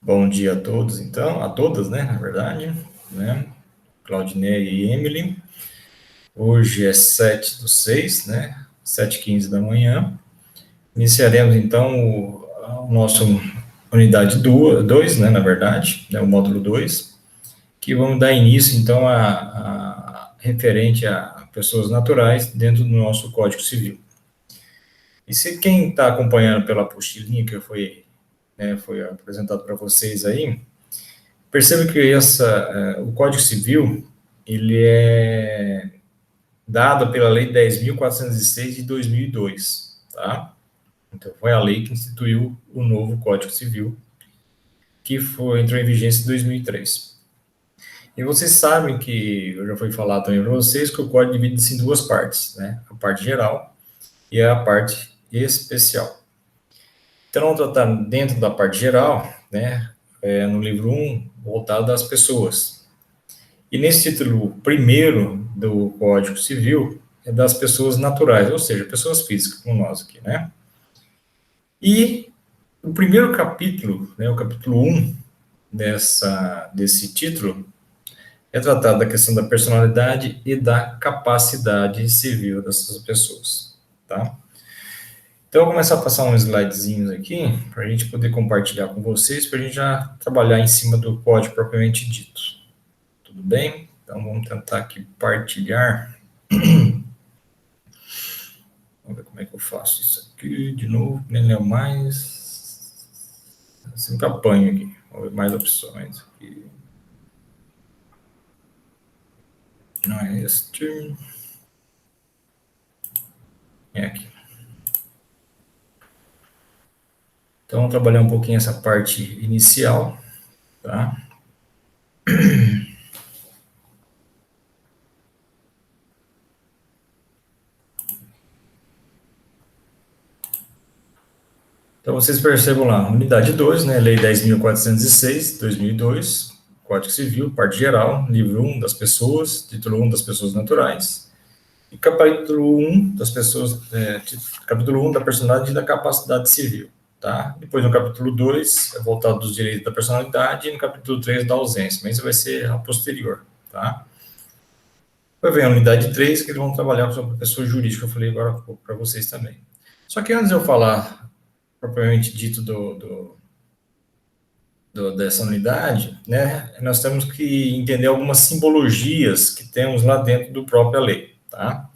Bom dia a todos, então, a todas, né, na verdade, né, Claudineia e Emily. Hoje é 7/6, né, 7h15 da manhã. Iniciaremos, então, o nosso unidade 2, né, na verdade, né, o módulo 2, que vamos dar início, então, a referente a pessoas naturais dentro do nosso Código Civil. E se quem está acompanhando pela apostilinha que foi apresentado para vocês aí, perceba que o Código Civil, ele é dado pela Lei 10.406 de 2002, tá? Então, foi a lei que instituiu o novo Código Civil, que entrou em vigência em 2003. E vocês sabem que, eu já fui falar também para vocês, que o Código divide-se em duas partes, né? A parte geral e a parte especial. Então, vamos tratar dentro da parte geral, né? No livro 1, voltado às pessoas. E nesse título primeiro do Código Civil é das pessoas naturais, ou seja, pessoas físicas, como nós aqui, né? E o primeiro capítulo, né, o capítulo 1 desse título, é tratado da questão da personalidade e da capacidade civil dessas pessoas, tá? Então, eu vou começar a passar uns slidezinhos aqui, para a gente poder compartilhar com vocês, para a gente já trabalhar em cima do código propriamente dito. Tudo bem? Então, vamos tentar aqui partilhar. Vamos ver como é que eu faço isso aqui de novo. Nem lembro mais. Sempre apanho aqui. Vamos ver mais opções aqui. Não é este. É aqui. Então, vamos trabalhar um pouquinho essa parte inicial, tá? Então, vocês percebam lá, unidade 2, né? Lei 10.406, 2002, Código Civil, parte geral, livro 1 das pessoas, título 1 das pessoas naturais, e capítulo 1 das pessoas, capítulo 1 da personalidade e da capacidade civil, tá? Depois no capítulo 2 é voltado dos direitos da personalidade e no capítulo 3 da ausência, mas isso vai ser a posterior, tá? Vai vir a unidade 3 que eles vão trabalhar sobre a pessoa jurídica, eu falei agora para vocês também. Só que antes de eu falar propriamente dito dessa unidade, né, nós temos que entender algumas simbologias que temos lá dentro do própria lei, tá?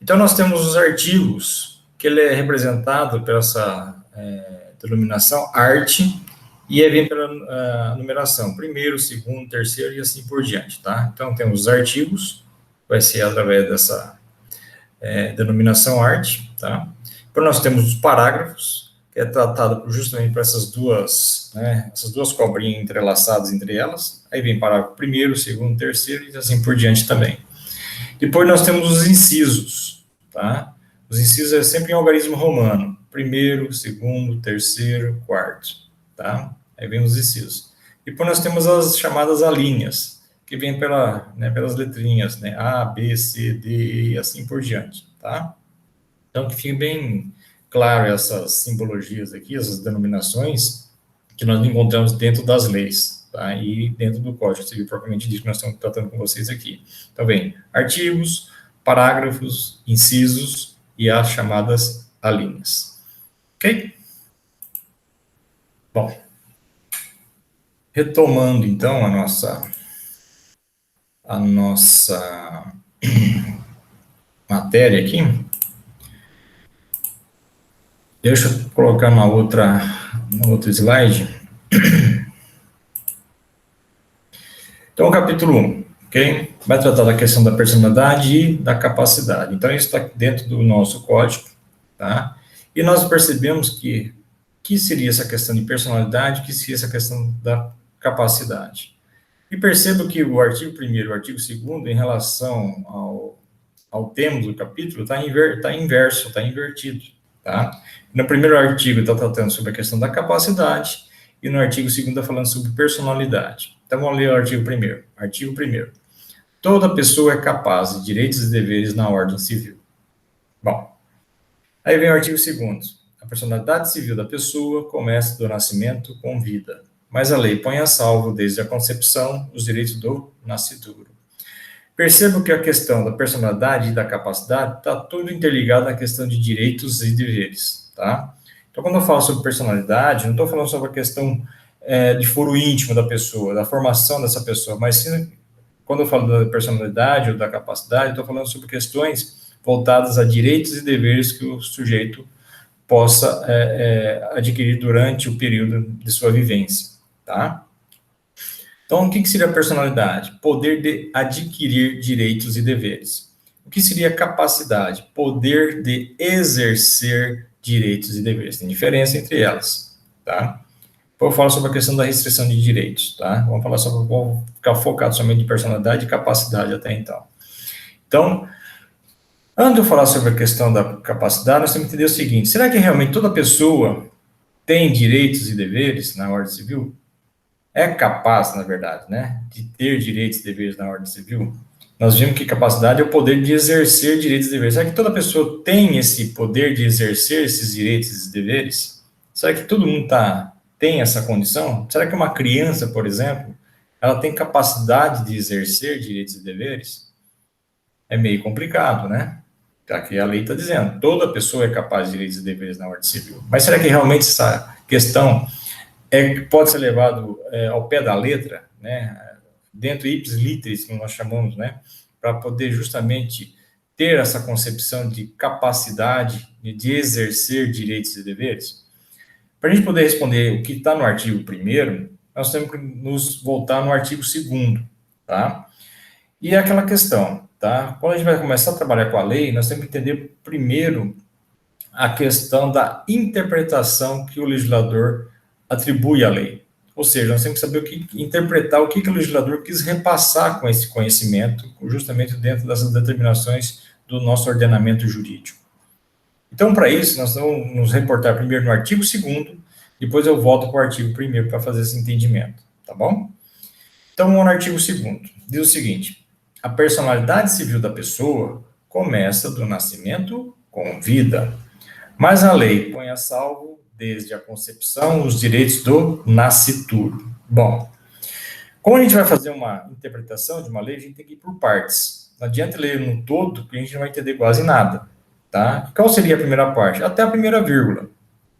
Então, nós temos os artigos, que ele é representado pela essa denominação arte, e aí vem pela numeração, primeiro, segundo, terceiro e assim por diante, tá? Então, temos os artigos, vai ser através dessa denominação arte, tá? Depois nós temos os parágrafos, que é tratado justamente por essas duas cobrinhas entrelaçadas entre elas, aí vem parágrafo primeiro, segundo, terceiro e assim por diante também. Depois nós temos os incisos, tá? Os incisos é sempre em algarismo romano, primeiro, segundo, terceiro, quarto, tá? Aí vem os incisos. Depois nós temos as chamadas alíneas, que vem pelas letrinhas, né? A, B, C, D e assim por diante, tá? Então, que fique bem claro essas simbologias aqui, essas denominações, que nós encontramos dentro das leis, tá? E dentro do Código Civil propriamente dito que nós estamos tratando com vocês aqui. Então, vem artigos, parágrafos, incisos e as chamadas alíneas. Ok? Bom, retomando então a nossa matéria aqui, deixa eu colocar uma outra slide. Então, o capítulo 1, ok? Vai tratar da questão da personalidade e da capacidade. Então, isso está dentro do nosso código, tá? E nós percebemos que seria essa questão de personalidade, que seria essa questão da capacidade. E percebo que o artigo 1º e o artigo 2º, em relação ao tema do capítulo, está inverso, está invertido, tá? No primeiro artigo está tratando sobre a questão da capacidade, e no artigo 2º está falando sobre personalidade. Então, vamos ler o artigo 1º. Artigo 1º. Toda pessoa é capaz de direitos e deveres na ordem civil. Bom, aí vem o artigo 2º. A personalidade civil da pessoa começa do nascimento com vida. mas a lei põe a salvo, desde a concepção, os direitos do nascituro. Percebo que a questão da personalidade e da capacidade está tudo interligado à questão de direitos e deveres, tá? Então, quando eu falo sobre personalidade, não estou falando sobre a questão de foro íntimo da pessoa, da formação dessa pessoa, mas sim, quando eu falo da personalidade ou da capacidade, estou falando sobre questões voltadas a direitos e deveres que o sujeito possa adquirir durante o período de sua vivência, tá? Então, o que seria personalidade? Poder de adquirir direitos e deveres. O que seria capacidade? Poder de exercer direitos e deveres. Tem diferença entre elas, tá? Depois eu falo sobre a questão da restrição de direitos, tá? Vamos ficar focado somente em personalidade e capacidade até então. Então, antes de eu falar sobre a questão da capacidade, nós temos que entender o seguinte: será que realmente toda pessoa tem direitos e deveres na ordem civil? É capaz, na verdade, né, de ter direitos e deveres na ordem civil? Nós vimos que capacidade é o poder de exercer direitos e deveres. Será que toda pessoa tem esse poder de exercer esses direitos e deveres? Será que todo mundo tem essa condição? Será que uma criança, por exemplo, ela tem capacidade de exercer direitos e deveres? É meio complicado, né? Aqui a lei está dizendo, toda pessoa é capaz de direitos e deveres na ordem civil. Mas será que realmente essa questão pode ser levado ao pé da letra, né? Dentro ipsis literis, como nós chamamos, né? Para poder justamente ter essa concepção de capacidade de exercer direitos e deveres? Para a gente poder responder o que está no artigo 1º, nós temos que nos voltar no artigo 2º, tá? E é aquela questão, tá? Quando a gente vai começar a trabalhar com a lei, nós temos que entender primeiro a questão da interpretação que o legislador atribui à lei. Ou seja, nós temos que saber interpretar o que o legislador quis repassar com esse conhecimento, justamente dentro dessas determinações do nosso ordenamento jurídico. Então, para isso, nós vamos nos reportar primeiro no artigo 2º, depois eu volto para o artigo 1º para fazer esse entendimento, tá bom? Então, no artigo 2º, diz o seguinte: a personalidade civil da pessoa começa do nascimento com vida, mas a lei põe a salvo, desde a concepção, os direitos do nascituro. Bom, como a gente vai fazer uma interpretação de uma lei, a gente tem que ir por partes. Não adianta ler no todo, porque a gente não vai entender quase nada, tá? Qual seria a primeira parte? Até a primeira vírgula,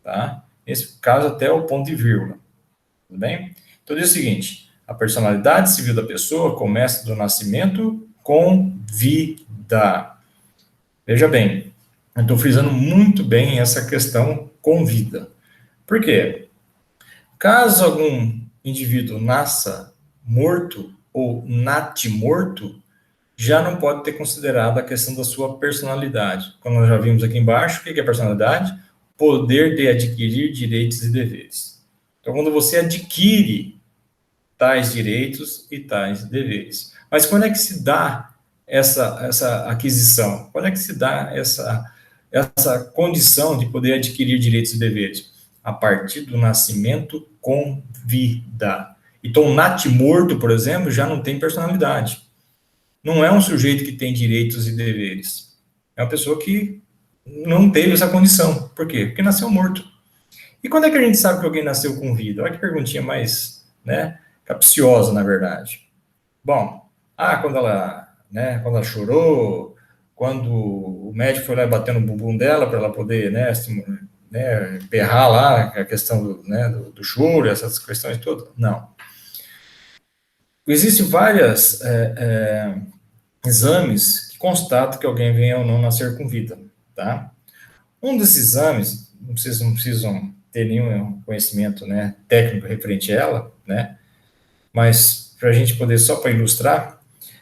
tá? Nesse caso, até o ponto de vírgula, tudo bem? Então, diz o seguinte: a personalidade civil da pessoa começa do nascimento com vida. Veja bem, eu estou frisando muito bem essa questão com vida. Por quê? Caso algum indivíduo nasça morto ou natimorto, já não pode ter considerado a questão da sua personalidade. Como nós já vimos aqui embaixo, o que é personalidade? Poder de adquirir direitos e deveres. Então, quando você adquire tais direitos e tais deveres. Mas quando é que se dá essa aquisição? Quando é que se dá essa condição de poder adquirir direitos e deveres? A partir do nascimento com vida. Então, o natimorto, por exemplo, já não tem personalidade. Não é um sujeito que tem direitos e deveres. É uma pessoa que não teve essa condição. Por quê? Porque nasceu morto. E quando é que a gente sabe que alguém nasceu com vida? Olha que perguntinha mais, né, capciosa, na verdade. Bom, quando ela chorou, quando o médico foi lá e bateu no bumbum dela para ela poder, berrar lá a questão do choro, essas questões todas. Não. Existem vários exames que constatam que alguém venha ou não nascer com vida, tá? Um desses exames, vocês não precisam ter nenhum conhecimento, né, técnico referente a ela, né, mas para a gente poder, só para ilustrar,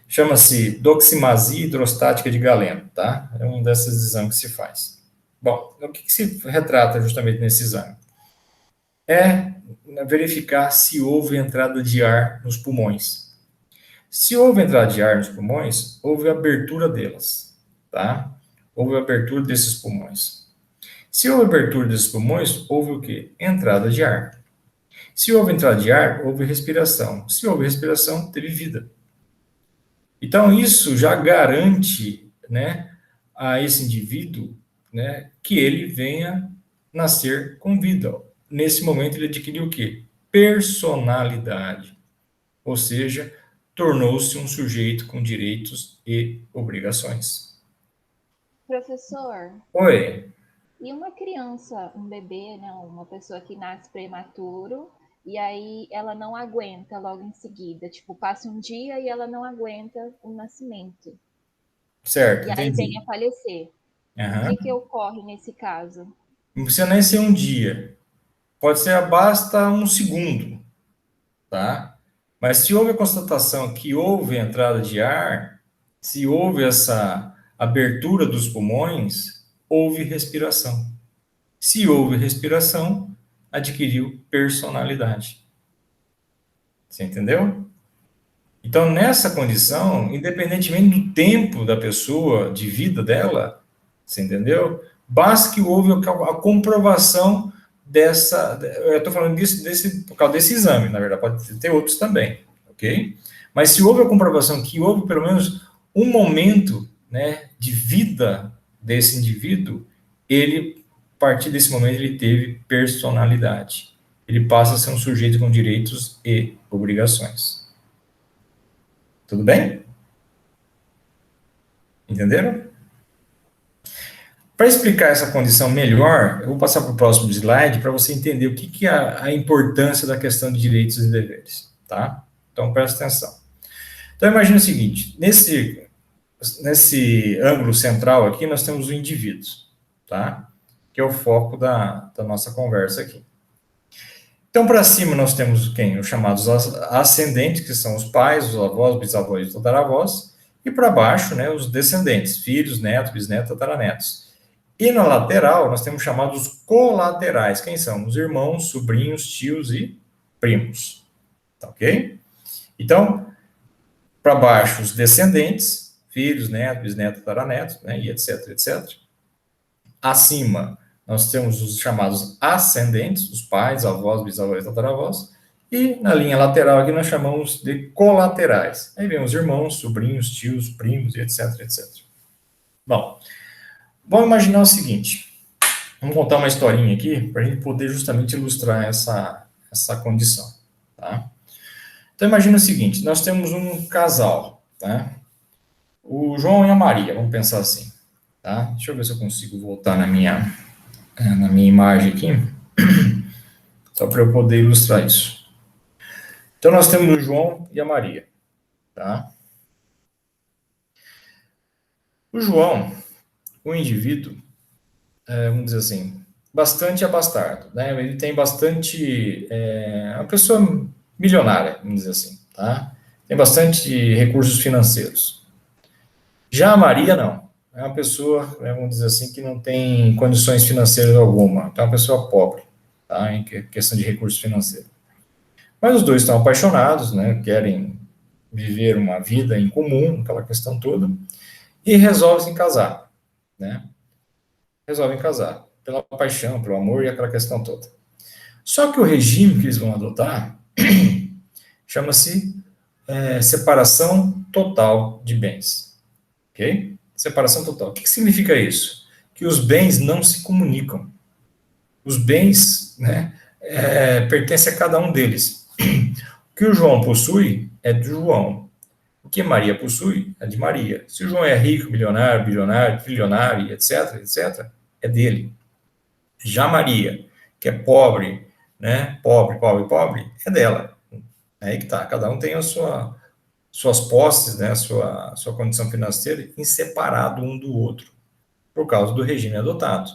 chama-se doximasia hidrostática de Galeno, tá? É um desses exames que se faz. Bom, o que se retrata justamente nesse exame? É verificar se houve entrada de ar nos pulmões. Se houve entrada de ar nos pulmões, houve abertura delas, tá? Houve abertura desses pulmões. Se houve abertura desses pulmões, houve o quê? Entrada de ar. Se houve entrada de ar, houve respiração. Se houve respiração, teve vida. Então, isso já garante, né, a esse indivíduo, né, que ele venha nascer com vida. Nesse momento, ele adquiriu o quê? personalidade, ou seja, tornou-se um sujeito com direitos e obrigações. Professor, Oi, e uma criança, um bebê, né, uma pessoa que nasce prematuro e aí ela não aguenta logo em seguida, tipo, passa um dia e ela não aguenta o nascimento. certo, E aí vem entendi. a falecer. O Aham. que que ocorre nesse caso? Não precisa nem ser um dia, pode ser basta um segundo, tá? Mas se houve a constatação que houve entrada de ar, se houve essa abertura dos pulmões, houve respiração. Se houve respiração, adquiriu personalidade. Você entendeu? Então, nessa condição, independentemente do tempo da pessoa, de vida dela, você entendeu? Basta que houve a comprovação dessa. Eu estou falando disso por causa desse exame, na verdade, pode ter outros também, ok? Mas se houve a comprovação que houve pelo menos um momento, né, de vida desse indivíduo, ele, a partir desse momento, ele teve personalidade. Ele passa a ser um sujeito com direitos e obrigações. Tudo bem? Entenderam? Para explicar essa condição melhor, eu vou passar para o próximo slide para você entender o que é a importância da questão de direitos e deveres, tá? Então, presta atenção. Então, imagine o seguinte, nesse ângulo central aqui, nós temos o indivíduo, tá? Que é o foco da nossa conversa aqui. Então, para cima, nós temos quem? Os chamados ascendentes, que são os pais, os avós, bisavós e tataravós. E para baixo, né, os descendentes, filhos, netos, bisnetos, tataranetos. E na lateral, nós temos chamados colaterais. Quem são? Os irmãos, sobrinhos, tios e primos. Tá ok? Então, para baixo, os descendentes, filhos, netos, bisnetos, tataranetos, né, e etc, etc. Acima, nós temos os chamados ascendentes, os pais, avós, bisavós, tataravós. E na linha lateral aqui nós chamamos de colaterais. Aí vem os irmãos, sobrinhos, tios, primos, e etc, etc. Bom, vamos imaginar o seguinte. Vamos contar uma historinha aqui para a gente poder justamente ilustrar essa condição. Tá? Então imagina o seguinte, nós temos um casal, tá? O João e a Maria, vamos pensar assim. Tá? Deixa eu ver se eu consigo voltar na minha imagem aqui, só para eu poder ilustrar isso. Então, nós temos o João e a Maria, tá? O João, o indivíduo, vamos dizer assim, bastante abastado, né? Ele tem bastante, uma pessoa milionária, vamos dizer assim, tá? Tem bastante recursos financeiros. Já a Maria, não. É uma pessoa, vamos dizer assim, que não tem condições financeiras alguma. Então, é uma pessoa pobre, tá? Em questão de recursos financeiros. Mas os dois estão apaixonados, né? Querem viver uma vida em comum, aquela questão toda, e resolvem se casar, né? Resolvem casar pela paixão, pelo amor e aquela questão toda. Só que o regime que eles vão adotar chama-se separação total de bens, ok? Separação total. O que significa isso? Que os bens não se comunicam. Os bens, né, pertencem a cada um deles. O que o João possui é do João. O que Maria possui é de Maria. Se o João é rico, milionário, bilionário, trilionário, etc, etc, é dele. Já Maria, que é pobre, né, pobre, pobre, pobre, é dela. É aí que tá. Cada um tem suas posses, né, sua condição financeira em separado um do outro, por causa do regime adotado,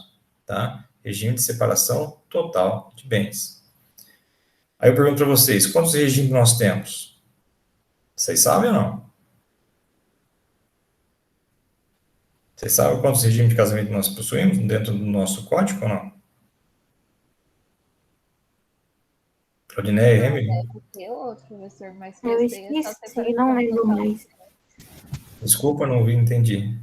tá? Regime de separação total de bens. Aí eu pergunto para vocês, quantos regimes nós temos? Vocês sabem ou não? Vocês sabem quantos regimes de casamento nós possuímos dentro do nosso código ou não? Claudineia e Não, Emily? deve ter outro, professor, mas que eu Eu sei é só esqueci, não separação lembro total. mais. Desculpa, não vi, entendi.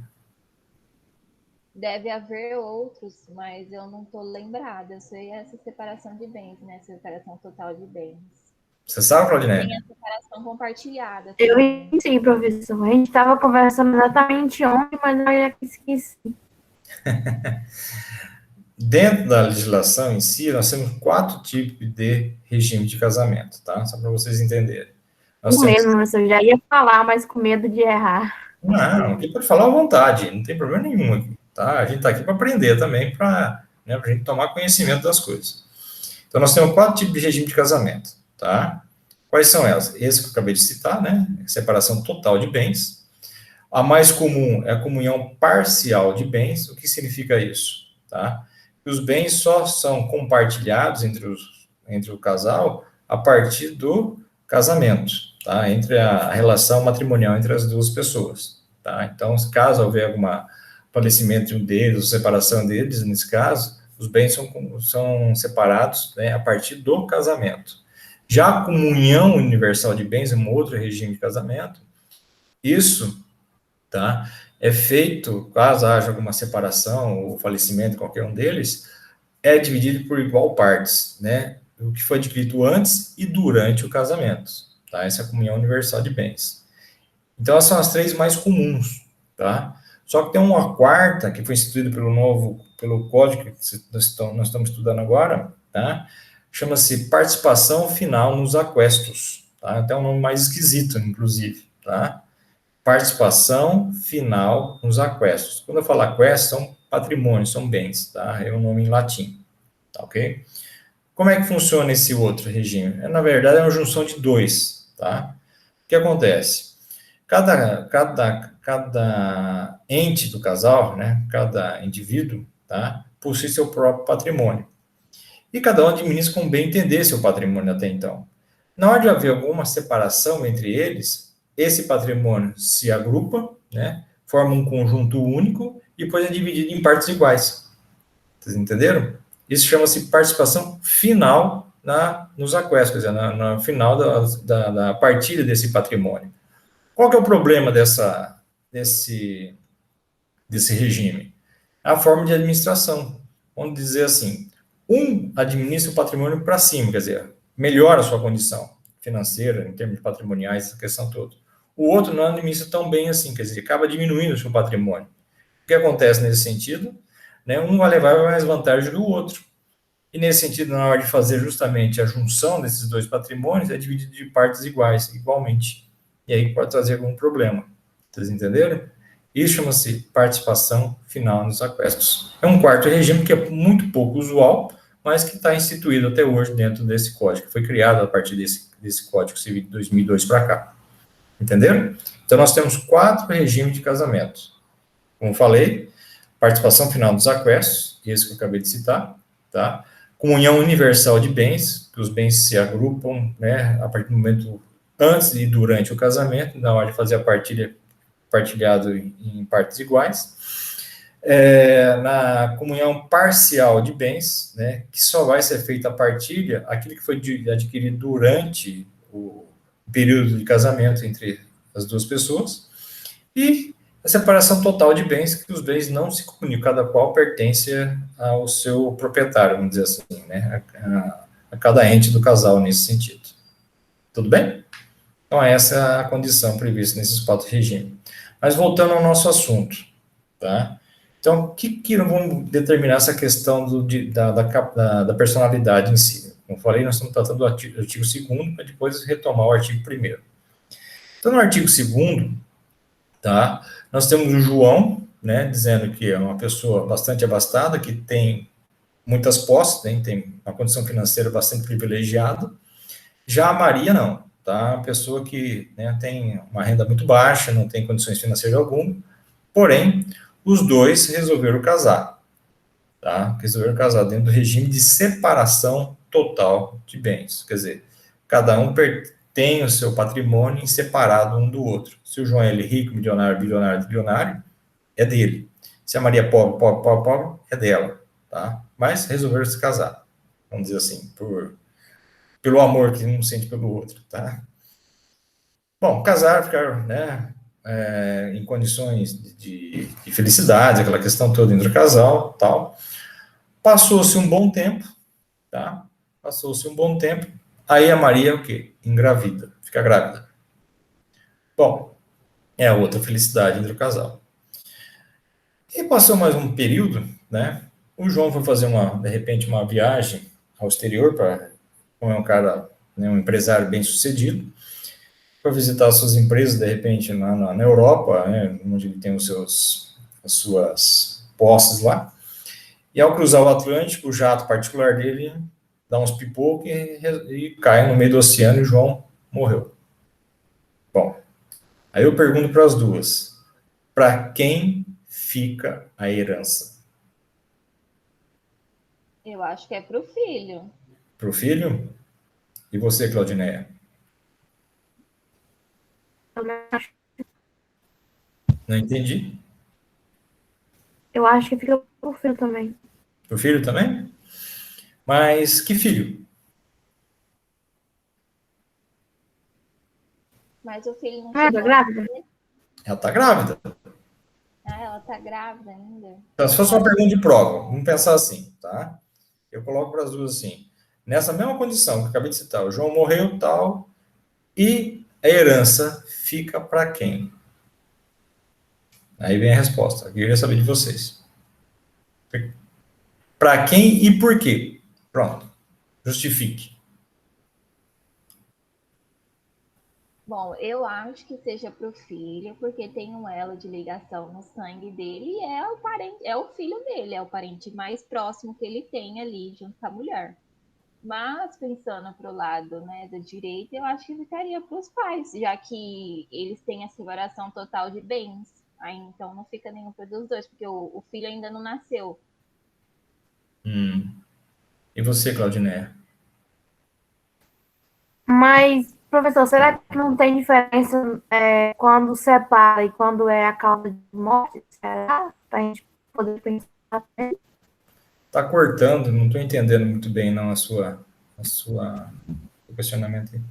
Deve haver outros, mas eu não estou lembrada. Eu sei essa separação de bens, né? Separação total de bens. Você sabe, E tem a Claudineia? separação compartilhada Eu também. sei, professor. A gente estava conversando exatamente ontem, mas eu já esqueci. Dentro da legislação em si, nós temos 4 tipos de regime de casamento, tá? Só para vocês entenderem. Nós Com temos... medo, professor, já ia falar, mas com medo de errar. Não, aqui pode falar à vontade, não tem problema nenhum aqui, tá? A gente está aqui para aprender também, para, né, a gente tomar conhecimento das coisas. Então, nós temos 4 tipos de regime de casamento, tá? Quais são elas? Esse que eu acabei de citar, né? Separação total de bens. A mais comum é a comunhão parcial de bens. O que significa isso? Tá? Os bens só são compartilhados entre o casal a partir do casamento, tá? Entre a relação matrimonial entre as duas pessoas. Tá? Então, caso houver algum falecimento de um deles, ou separação deles, nesse caso, os bens são separados, né, a partir do casamento. Já a comunhão universal de bens é um outro regime de casamento. Isso, tá, é feito, caso haja alguma separação ou falecimento de qualquer um deles, é dividido por igual partes, né? O que foi adquirido antes e durante o casamento, tá? Essa é a comunhão universal de bens. Então, essas são as 3 mais comuns, tá? Só que tem uma quarta que foi instituída pelo código que nós estamos estudando agora, tá? Chama-se participação final nos aquestos, tá? Até um nome mais esquisito, inclusive, tá? Participação final nos aquestos. Quando eu falo aquestos, são patrimônios, são bens, tá? É um nome em latim, tá ok? Como é que funciona esse outro regime? Na verdade, é uma junção de 2, tá? O que acontece? Cada ente do casal, né? Cada indivíduo, tá? Possui seu próprio patrimônio. E cada um administra como bem entender seu patrimônio até então. Na hora de haver alguma separação entre eles, esse patrimônio se agrupa, né, forma um conjunto único e depois é dividido em partes iguais. Vocês entenderam? Isso chama-se participação final nos aquestos, quer dizer, no final da partilha desse patrimônio. Qual que é o problema desse regime? A forma de administração. Vamos dizer assim, um administra o patrimônio para cima, quer dizer, melhora a sua condição financeira, em termos patrimoniais, essa questão toda. O outro não administra tão bem assim, quer dizer, acaba diminuindo o seu patrimônio. O que acontece nesse sentido? Né, um vai levar mais vantagem do outro. E nesse sentido, na hora de fazer justamente a junção desses 2 patrimônios, é dividido de partes iguais, igualmente. E aí pode trazer algum problema. Vocês entenderam? Isso chama-se participação final nos aquestos. É um quarto regime que é muito pouco usual, mas que está instituído até hoje dentro desse código, que foi criado a partir desse Código Civil de 2002 para cá. Entenderam? Então, nós temos 4 regimes de casamento. Como falei, participação final dos aquestos, esse que eu acabei de citar, tá? Comunhão universal de bens, que os bens se agrupam, né, a partir do momento antes e durante o casamento, na hora de fazer a partilha partilhado em partes iguais. Na comunhão parcial de bens, né, que só vai ser feita a partilha, aquilo que foi adquirido durante o período de casamento entre as duas pessoas, e a separação total de bens, que os bens não se comunicam, cada qual pertence ao seu proprietário, vamos dizer assim, né, a cada ente do casal nesse sentido. Tudo bem? Então, essa é a condição prevista nesses 4 regimes. Mas voltando ao nosso assunto, tá? Então, o que vamos determinar essa questão da personalidade em si? Como falei, nós estamos tratando do artigo 2º, para depois retomar o artigo 1º. Então, no artigo 2º, tá, nós temos o João, né, dizendo que é uma pessoa bastante abastada, que tem muitas posses, né, tem uma condição financeira bastante privilegiada. Já a Maria, não. Tá? Uma pessoa que, né, tem uma renda muito baixa, não tem condições financeiras alguma, porém, os dois resolveram casar, tá? Resolveram casar dentro do regime de separação total de bens, quer dizer, cada um tem o seu patrimônio separado um do outro. Se o João é rico, milionário, bilionário, trilionário, é dele. Se a Maria é pobre, pobre, pobre, pobre, é dela, tá? Mas resolveram se casar, vamos dizer assim, pelo amor que um sente pelo outro, tá? Bom, casar, ficar, né, em condições de felicidade, aquela questão toda entre o casal, tal. Passou-se um bom tempo, tá? Passou-se um bom tempo, aí a Maria, o quê? Engravida, fica grávida. Bom, é a outra felicidade entre o casal. E passou mais um período, né? O João foi fazer, de repente, uma viagem ao exterior, como é um cara, né, um empresário bem-sucedido, para visitar as suas empresas, de repente, na Europa, né, onde ele tem as suas posses lá. E ao cruzar o Atlântico, o jato particular dele dá uns pipocos e cai no meio do oceano e o João morreu. Bom, aí eu pergunto para as duas, para quem fica a herança? Eu acho que é pro filho. Para o filho? E você, Claudineia? Não entendi. Eu acho que fica pro filho também. Para o filho também? Mas que filho? Mas o filho não Ah, ela tá chegou a grávida? nascer. Ela está grávida. Ah, ela tá grávida ainda. Então, se fosse uma pergunta de prova, vamos pensar assim, tá? Eu coloco para as duas assim. Nessa mesma condição que eu acabei de citar, o João morreu, tal, e a herança fica para quem? Aí vem a resposta. Eu queria saber de vocês. Para quem e por quê? Pronto. Justifique. Bom, eu acho que seja pro filho, porque tem um elo de ligação no sangue dele e é o parente, é o filho dele, é o parente mais próximo que ele tem ali junto com a mulher. Mas pensando pro lado, né, do direito, eu acho que ficaria para os pais, já que eles têm a separação total de bens. Aí então não fica nenhum para os dois, porque o filho ainda não nasceu. E você, Claudineia? Mas, professor, será que não tem diferença quando separa e quando é a causa de morte? Será? Pra gente poder pensar. Tá cortando, não estou entendendo muito bem não o questionamento aí.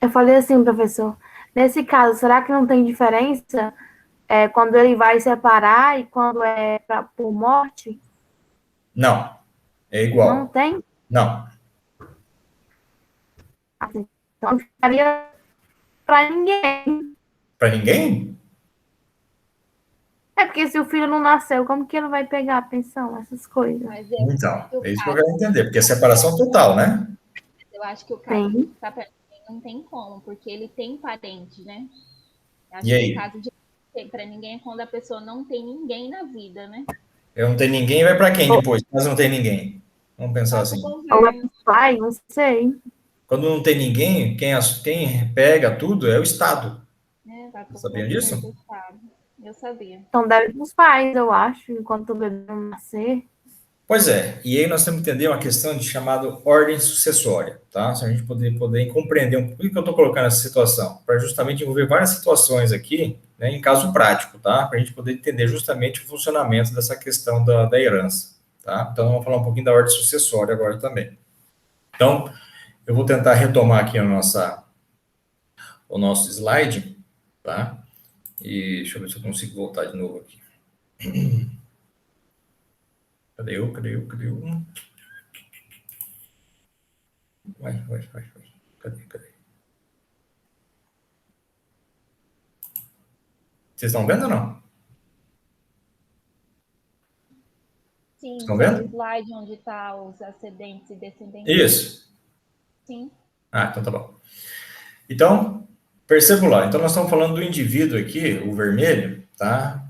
Eu falei assim, professor, nesse caso, será que não tem diferença quando ele vai separar e quando é por morte? Não, é Não igual. tem? Não. Assim, então não ficaria para ninguém. Para ninguém? É porque se o filho não nasceu, como que ele vai pegar a pensão, essas coisas? Mas Então, o é isso que eu caso, quero entender, porque é separação total, né? eu acho que o caso de Tem. ficar para ninguém não tem como, porque ele tem parente, né? Eu acho E que o aí? caso de para ninguém é quando a pessoa não tem ninguém na vida, né? Eu não tenho ninguém, vai para quem depois? Mas não tem ninguém. Vamos pensar Vai pro assim. Ou é governo, pro pai, não sei. Quando não tem ninguém, quem pega tudo é o Estado. né? Vai pro Sabiam governo do disso? estado. Eu sabia. Então deve pros pais, eu acho, enquanto o bebê não nascer. Pois é, e aí nós temos que entender uma questão de chamada ordem sucessória, tá? Se a gente poder compreender por que eu estou colocando essa situação, para justamente envolver várias situações aqui, né, em caso prático, tá? Para a gente poder entender justamente o funcionamento dessa questão da herança, tá? Então, vamos falar um pouquinho da ordem sucessória agora também. Então, eu vou tentar retomar aqui o nosso slide, tá? E deixa eu ver se eu consigo voltar de novo aqui. Cadê eu? Vai. Cadê? Vocês estão vendo ou não? Sim, Estão seu vendo? slide onde está os ascendentes e descendentes. Isso. Sim. Ah, então tá bom. Então, percebo lá. Então, nós estamos falando do indivíduo aqui, o vermelho, tá?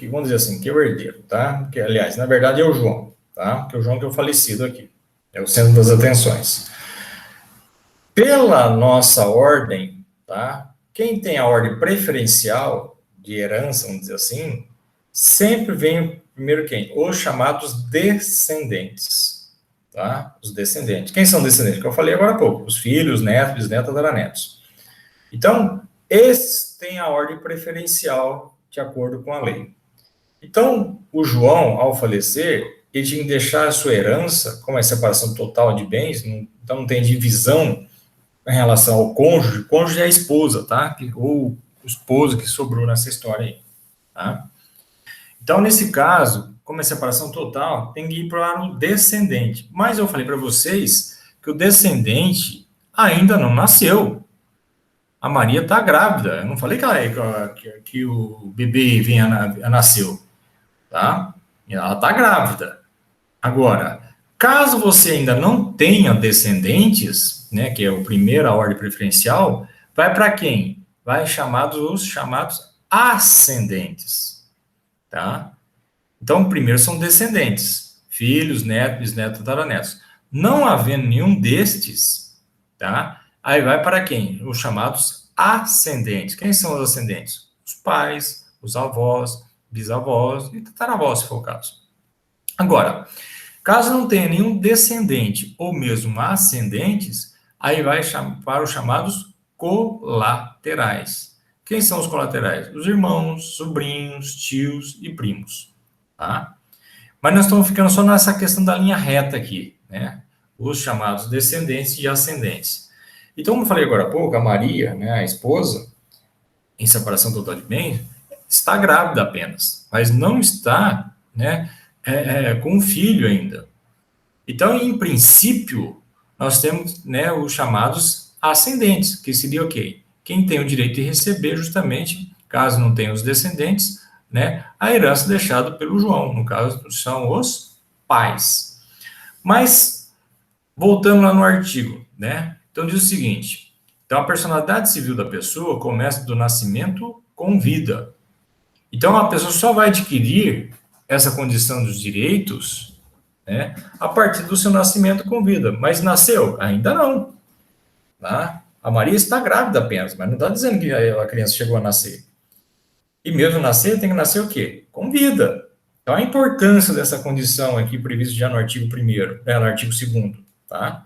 Vamos dizer assim, que é o herdeiro, tá? Que, aliás, na verdade é o João, tá? Que é o João que é o falecido aqui. É o centro das atenções. Pela nossa ordem, tá? Quem tem a ordem preferencial de herança, vamos dizer assim, sempre vem primeiro quem? Os chamados descendentes, tá? Os descendentes. Quem são descendentes? Que eu falei agora há pouco. Os filhos, netos, bisnetos, tataranetos. Então, esses têm a ordem preferencial de acordo com a lei. Então, o João, ao falecer, ele tinha que deixar a sua herança, como é separação total de bens, então não tem divisão em relação ao cônjuge. O cônjuge é a esposa, tá? Ou o esposo que sobrou nessa história aí, tá? Então, nesse caso, como é separação total, tem que ir para o descendente. Mas eu falei para vocês que o descendente ainda não nasceu. A Maria está grávida. Eu não falei que o bebê nasceu. tá? Ela está grávida. Agora, caso você ainda não tenha descendentes, né, que é a primeira ordem preferencial, vai para quem? Vai os chamados ascendentes, tá? Então, primeiro são descendentes, filhos, netos, bisnetos, tataranetos. Não havendo nenhum destes, tá? Aí vai para quem? Os chamados ascendentes. Quem são os ascendentes? Os pais, os avós, bisavós e tataravós, se for o caso. Agora, caso não tenha nenhum descendente ou mesmo ascendentes, aí vai para os chamados colaterais. Quem são os colaterais? Os irmãos, sobrinhos, tios e primos, tá? Mas nós estamos ficando só nessa questão da linha reta aqui, né? Os chamados descendentes e ascendentes. Então, como eu falei agora há pouco, a Maria, né, a esposa, em separação total de bens, está grávida apenas, mas não está, né, com um filho ainda. Então, em princípio, nós temos, né, os chamados ascendentes, que seria o quê? Quem tem o direito de receber, justamente, caso não tenha os descendentes, né, a herança deixada pelo João, no caso, são os pais. Mas, voltando lá no artigo, né, então diz o seguinte, então a personalidade civil da pessoa começa do nascimento com vida. Então, a pessoa só vai adquirir essa condição dos direitos, né, a partir do seu nascimento com vida. Mas nasceu? Ainda não. Tá? A Maria está grávida apenas, mas não está dizendo que a criança chegou a nascer. E mesmo nascer, tem que nascer o quê? Com vida. Então, a importância dessa condição aqui prevista já no artigo 1º, no artigo 2º, tá?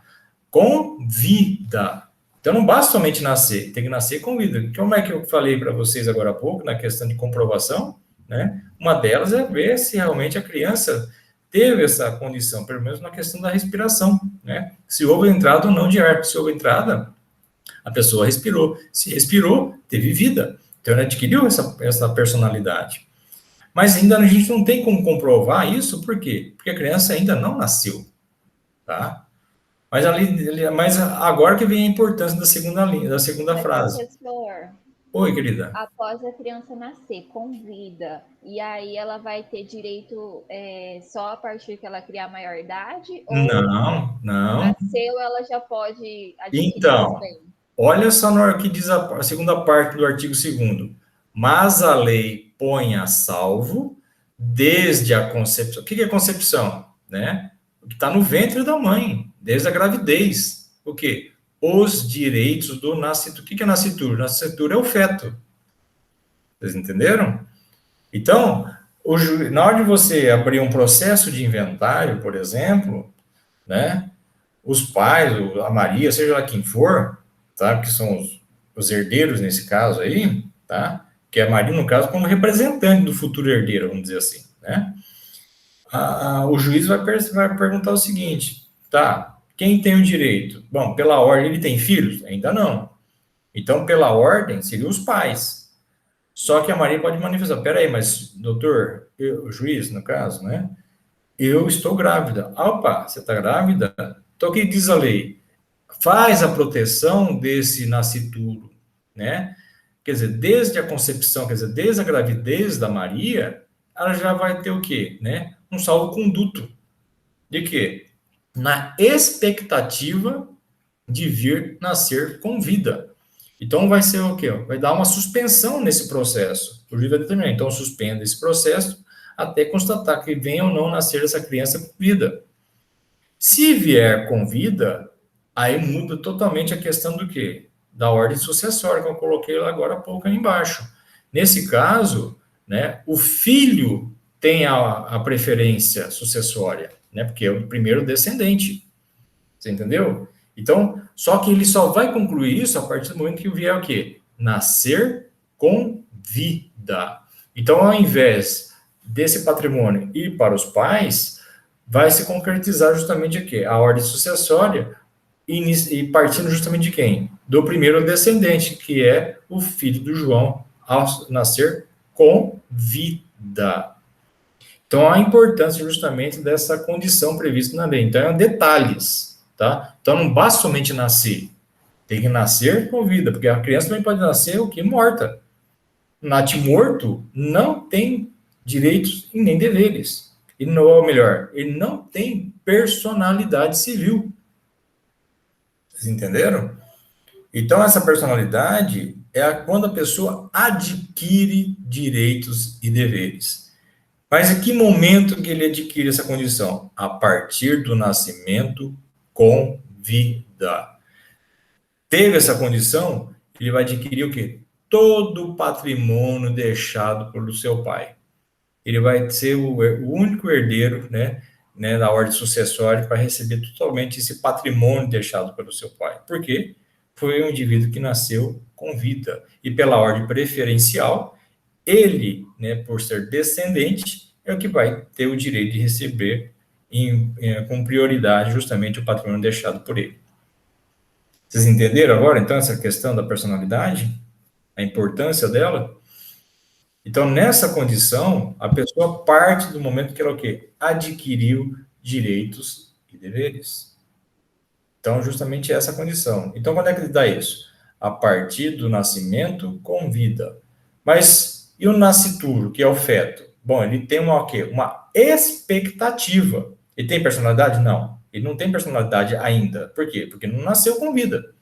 Com vida. Então, não basta somente nascer, tem que nascer com vida. Como é que eu falei para vocês agora há pouco, na questão de comprovação, né? Uma delas é ver se realmente a criança teve essa condição, pelo menos na questão da respiração, né? Se houve entrada ou não de ar. Se houve entrada, a pessoa respirou. Se respirou, teve vida. Então, ela adquiriu essa personalidade. Mas ainda a gente não tem como comprovar isso, por quê? Porque a criança ainda não nasceu, tá? Mas agora que vem a importância da segunda linha, da segunda frase. Professor, oi, querida. Após a criança nascer com vida, e aí ela vai ter direito só a partir que ela criar maior idade? Ou não. Nasceu, ela já pode adquirir então, olha só no que diz a segunda parte do artigo 2º. Mas a lei põe a salvo desde a concepção. O que é concepção? Né? O que está no ventre da mãe, desde a gravidez. O quê? Os direitos do nascituro. O que é nascituro? Nascituro é o feto. Vocês entenderam? Então, na hora de você abrir um processo de inventário, por exemplo, né? Os pais, a Maria, seja lá quem for, tá? Que são os herdeiros nesse caso aí, tá? Que é a Maria, no caso, como representante do futuro herdeiro, vamos dizer assim, né? O juiz vai perguntar o seguinte, tá? Quem tem o direito? Bom, pela ordem, ele tem filhos? Ainda não. Então, pela ordem, seriam os pais. Só que a Maria pode manifestar, peraí, mas, doutor, o juiz, no caso, né? Eu estou grávida. Opa, você está grávida? Então, o que diz a lei? Faz a proteção desse nascituro, né? Quer dizer, desde a concepção, quer dizer, desde a gravidez da Maria, ela já vai ter o quê, né? Um salvo-conduto. De quê? Na expectativa de vir nascer com vida. Então, vai ser o quê? Vai dar uma suspensão nesse processo. O juiz vai determinar. Então, suspenda esse processo até constatar que venha ou não nascer essa criança com vida. Se vier com vida, aí muda totalmente a questão do quê? Da ordem sucessória, que eu coloquei lá agora há pouco aí embaixo. Nesse caso, né, o filho tem a preferência sucessória, né, porque é o primeiro descendente. Você entendeu? Então, só que ele só vai concluir isso a partir do momento que vier o quê? Nascer com vida. Então, ao invés desse patrimônio ir para os pais, vai se concretizar justamente o quê? A ordem sucessória, e partindo justamente de quem? Do primeiro descendente, que é o filho do João, ao nascer com vida. Então, a importância justamente dessa condição prevista na lei. Então, é detalhes, tá? Então, não basta somente nascer. Tem que nascer com vida, porque a criança também pode nascer o quê? Morta. Natimorto não tem direitos e nem deveres. E não, ou melhor, ele não tem personalidade civil. Vocês entenderam? Então, essa personalidade é quando a pessoa adquire direitos e deveres. Mas em que momento que ele adquire essa condição? A partir do nascimento com vida. Teve essa condição, ele vai adquirir o quê? Todo o patrimônio deixado pelo seu pai. Ele vai ser o único herdeiro, né, da ordem sucessória para receber totalmente esse patrimônio deixado pelo seu pai. Por quê? Foi um indivíduo que nasceu com vida. E pela ordem preferencial, ele, né, por ser descendente, é o que vai ter o direito de receber com prioridade justamente o patrimônio deixado por ele. Vocês entenderam agora, então, essa questão da personalidade? A importância dela? Então, nessa condição, a pessoa parte do momento que ela o quê? Adquiriu direitos e deveres. Então, justamente essa condição. Então, quando é que ele dá isso? A partir do nascimento com vida. Mas, e o nascituro, que é o feto? Bom, ele tem uma, o quê? Uma expectativa. Ele tem personalidade? Não. Ele não tem personalidade ainda. Por quê? Porque não nasceu com vida.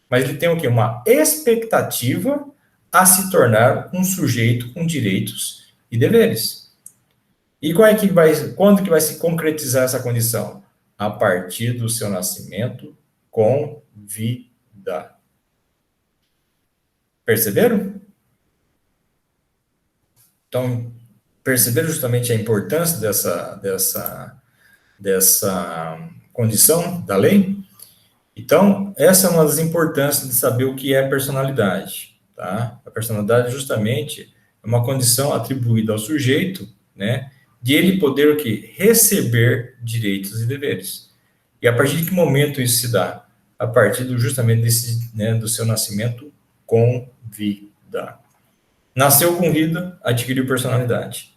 Mas ele tem o quê? Uma expectativa a se tornar um sujeito com direitos e deveres. E quando que vai se concretizar essa condição? A partir do seu nascimento com vida. Perceberam? Então, perceberam justamente a importância dessa condição da lei? Então, essa é uma das importâncias de saber o que é personalidade, tá? A personalidade, justamente, é uma condição atribuída ao sujeito, né, de ele poder o quê? Receber direitos e deveres. E a partir de que momento isso se dá? A partir justamente né, do seu nascimento com vida. Nasceu com vida, adquiriu personalidade.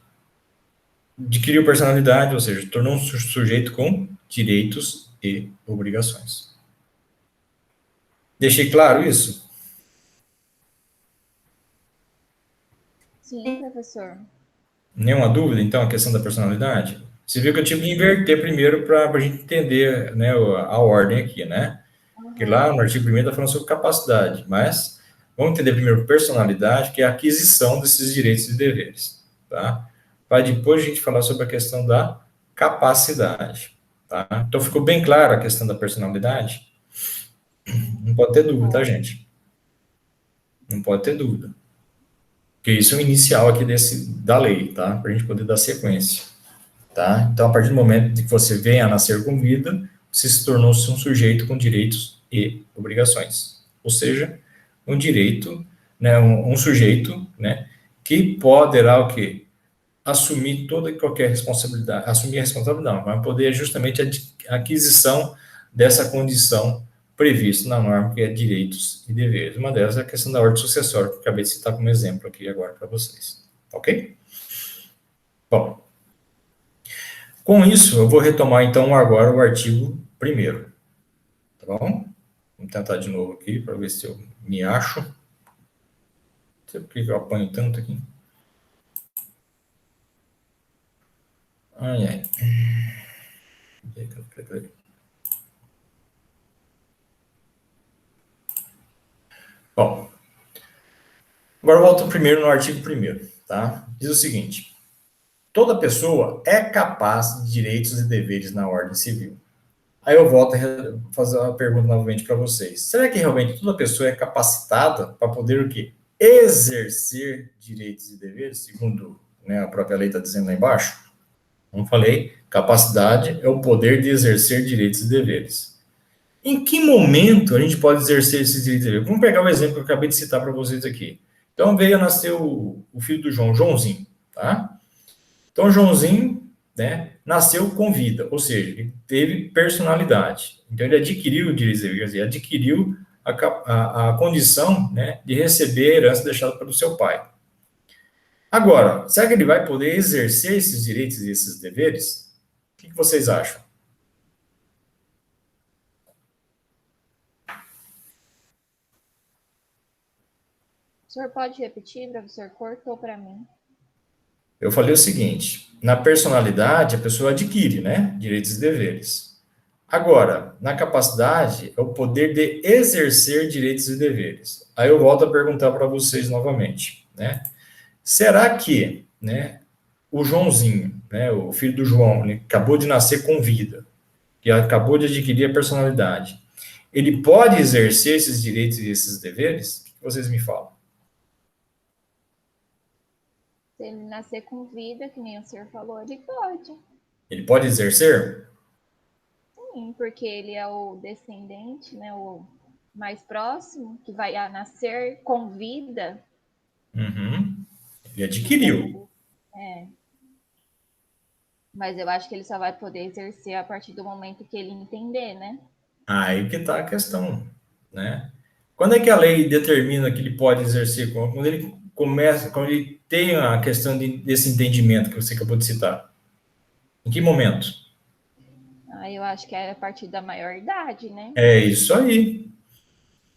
Adquiriu personalidade, ou seja, tornou um sujeito com direitos e obrigações. Deixei claro isso? Sim, professor. Nenhuma dúvida, então, a questão da personalidade? Você viu que eu tive que inverter primeiro para a gente entender, né, a ordem aqui, né? Porque lá no artigo 1º está falando sobre capacidade, mas vamos entender primeiro personalidade, que é a aquisição desses direitos e deveres, tá? Para depois a gente falar sobre a questão da capacidade, tá? Então, ficou bem clara a questão da personalidade? Não pode ter dúvida, tá, gente? Não pode ter dúvida. Porque isso é o inicial aqui da lei, tá? Para a gente poder dar sequência, tá? Então, a partir do momento de que você venha a nascer com vida, você se tornou-se um sujeito com direitos e obrigações. Ou seja, um direito, né, um sujeito, né, que poderá o quê? Assumir toda e qualquer responsabilidade, assumir a responsabilidade, não, vai poder justamente a aquisição dessa condição prevista na norma, que é direitos e deveres. Uma delas é a questão da ordem sucessória, que eu acabei de citar como exemplo aqui agora para vocês. Ok? Bom, com isso, eu vou retomar então agora o artigo 1º. Tá bom? Vamos tentar de novo aqui para ver se eu me acho. Não sei por que eu apanho tanto aqui. Ai, ai. Bom, agora volto primeiro no artigo 1º, tá? Diz o seguinte: toda pessoa é capaz de direitos e deveres na ordem civil. Aí eu volto a fazer uma pergunta novamente para vocês. Será que realmente toda pessoa é capacitada para poder o quê? Exercer direitos e deveres, segundo, né, a própria lei está dizendo lá embaixo? Como falei, capacidade é o poder de exercer direitos e deveres. Em que momento a gente pode exercer esses direitos e deveres? Vamos pegar o exemplo que eu acabei de citar para vocês aqui. Então veio a nascer o filho do João, Joãozinho, tá? Então, Joãozinho, né, nasceu com vida, ou seja, ele teve personalidade. Então, ele adquiriu, adquiriu a condição, né, de receber a herança deixada pelo seu pai. Agora, será que ele vai poder exercer esses direitos e esses deveres? O que vocês acham? O senhor pode repetir, professor? Cortou para mim. Eu falei o seguinte: na personalidade, a pessoa adquire, né? Direitos e deveres. Agora, na capacidade, é o poder de exercer direitos e deveres. Aí eu volto a perguntar para vocês novamente, né? Será que, né, o Joãozinho, né, o filho do João, né, acabou de nascer com vida, que acabou de adquirir a personalidade, ele pode exercer esses direitos e esses deveres? O que vocês me falam? Se ele nascer com vida, que nem o senhor falou, ele pode. Ele pode exercer? Sim, porque ele é o descendente, né, o mais próximo, que vai a nascer com vida. Uhum. Ele adquiriu. Então, mas eu acho que ele só vai poder exercer a partir do momento que ele entender, né? Aí que está a questão, né? Quando é que a lei determina que ele pode exercer? Quando ele começa, quando ele tem a questão desse entendimento que você acabou de citar. Em que momento? Aí eu acho que é a partir da maioridade, né? É isso aí.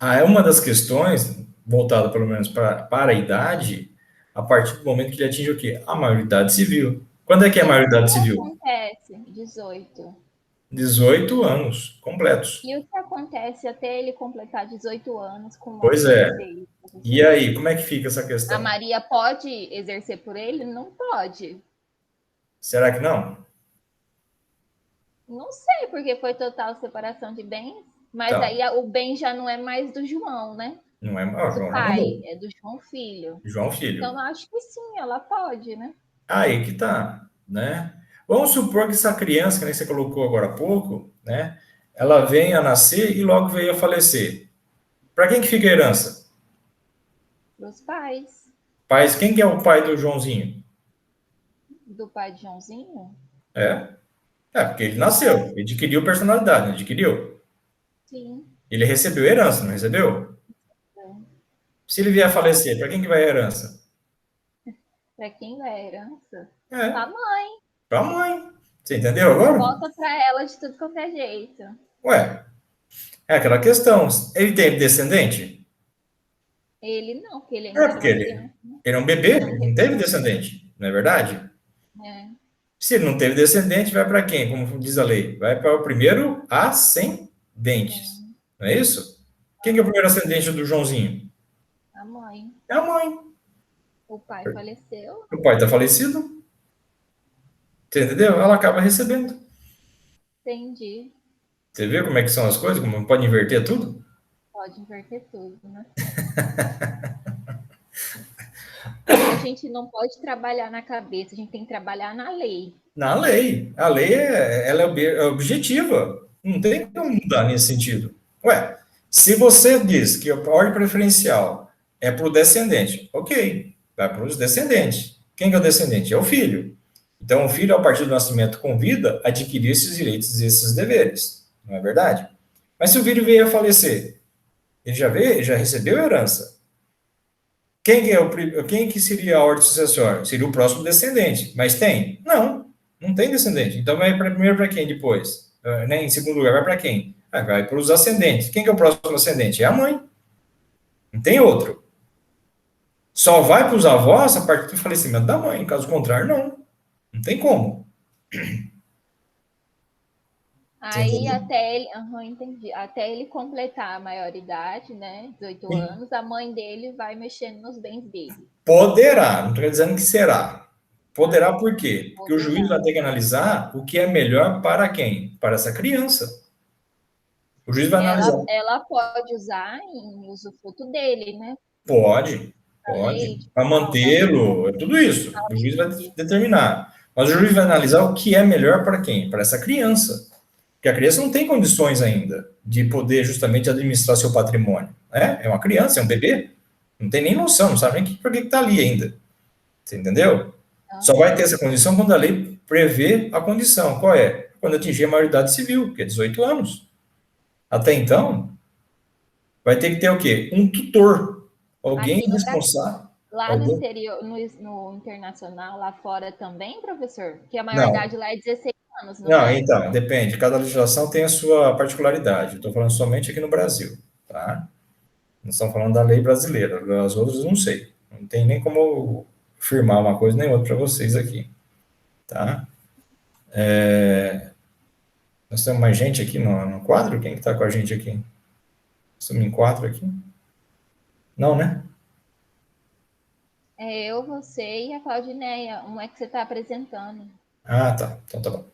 É uma das questões, voltada pelo menos para a idade, a partir do momento que ele atinge o quê? A maioridade civil. Quando é que é a E o maioridade que civil? acontece? 18. 18 anos completos. E o que acontece até ele completar 18 anos com uma Pois é. gravidez? E aí, como é que fica essa A questão? Maria pode exercer por ele? Não pode. Será que não? Não sei, porque foi total separação de bens. Mas Então, aí o bem já não é mais do João, né? não é. Do João já pai, mandou. é do João Filho. João Então, Filho. eu acho que sim, ela pode, né? Aí que tá, né? Vamos supor que essa criança, que nem você colocou agora há pouco, né? Ela venha a nascer e logo veio a falecer. Para quem que fica a herança? Dos pais. Pais, quem que é o pai do Joãozinho? Do pai de Joãozinho? É? É, porque ele Dos nasceu, pais, ele adquiriu personalidade, não adquiriu? sim. Ele recebeu herança, não recebeu? Se ele vier a falecer, para quem que vai a herança? Para quem vai a herança? Para É, a mãe. para a mãe. Você entendeu agora? Volta para ela de tudo quanto é jeito. Ué, é aquela questão. Ele tem descendente? Ele não, porque ele É, ainda era porque uma criança, né? ele é um bebê, Ele não ele não teve recebeu. descendente, não é verdade? É, Se ele não teve descendente, vai para quem? Como diz a lei? Vai para o primeiro ascendentes. sim. Não é isso? Quem que é o primeiro ascendente do Joãozinho? A mãe. É a mãe. O pai faleceu. O pai está falecido. Você entendeu? Ela acaba recebendo. Entendi. Você vê como é que são as coisas? Como pode inverter tudo? Pode inverter tudo, né? Então a gente não pode trabalhar na cabeça, a gente tem que trabalhar na lei. Na lei. A lei ela é objetiva. Não tem como mudar nesse sentido. Ué, se você diz que a ordem preferencial é para o descendente, ok, vai para os descendentes. Quem que é o descendente? É o filho. Então, o filho, a partir do nascimento com vida, adquiriu esses direitos e esses deveres. Não é verdade? Mas se o filho veio a falecer, ele já recebeu a herança. Quem que seria a ordem sucessória? Seria o próximo descendente. Mas tem? Não, não tem descendente. Então vai primeiro para quem depois? Né? Em segundo lugar, vai para quem? Vai para os ascendentes. Quem que é o próximo ascendente? É a mãe. Não tem outro. Só vai para os avós a partir do falecimento da mãe. Caso contrário, não. Não tem como. Você Aí entendeu? até ele, entendi. Até ele completar a maioridade, né? 18 anos, a mãe dele vai mexendo nos bens dele. Poderá, não estou dizendo que será. Poderá por quê? Porque o juiz Poderá. vai ter que analisar o que é melhor para quem? Para essa criança. O juiz vai analisar. Ela pode usar em usufruto dele, né? Pode, A lei, pode. tipo, Para mantê-lo, é tudo isso. O juiz vai entendi. determinar. Mas o juiz vai analisar o que é melhor para quem? Para essa criança. Porque a criança não tem condições ainda de poder justamente administrar seu patrimônio. Né? É uma criança, é um bebê. Não tem nem noção, não sabe nem por que está ali ainda. Você entendeu? Só vai ter essa condição quando a lei prevê a condição. Qual é? Quando atingir a maioridade civil, que é 18 anos. Até então, vai ter que ter o quê? Um tutor. Alguém Aqui no Brasil, responsável. lá no Alguém... exterior, no internacional, lá fora também, professor? Que a Não, maioridade lá é 16 anos, não não, é? então, depende. Cada legislação tem a sua particularidade. Estou falando somente aqui no Brasil, tá? Não estamos falando da lei brasileira. As outras eu não sei. Não tem nem como afirmar uma coisa nem outra para vocês aqui, tá? Nós temos mais gente aqui no quadro? Quem que está com a gente aqui? Estamos em 4 aqui? Não, né? É eu, você e a Claudineia. Um é que você está apresentando. Ah, tá. Então tá bom.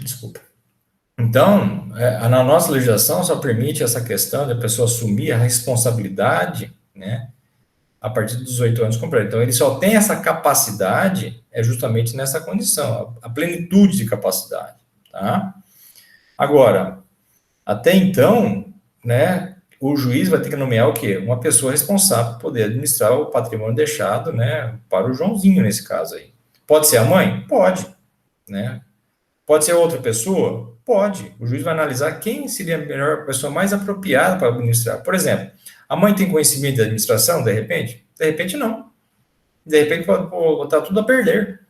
Desculpa. Então, na nossa legislação só permite essa questão da pessoa assumir a responsabilidade, né, a partir dos 18 anos completos. Então, ele só tem essa capacidade justamente nessa condição, a plenitude de capacidade, tá? Agora, até então, né, o juiz vai ter que nomear o quê? Uma pessoa responsável para poder administrar o patrimônio deixado, né, para o Joãozinho, nesse caso aí. Pode ser a mãe? Pode, né? Pode ser outra pessoa? Pode. O juiz vai analisar quem seria a melhor pessoa mais apropriada para administrar. Por exemplo, a mãe tem conhecimento de administração, de repente? De repente, não. De repente, pode botar tudo a perder.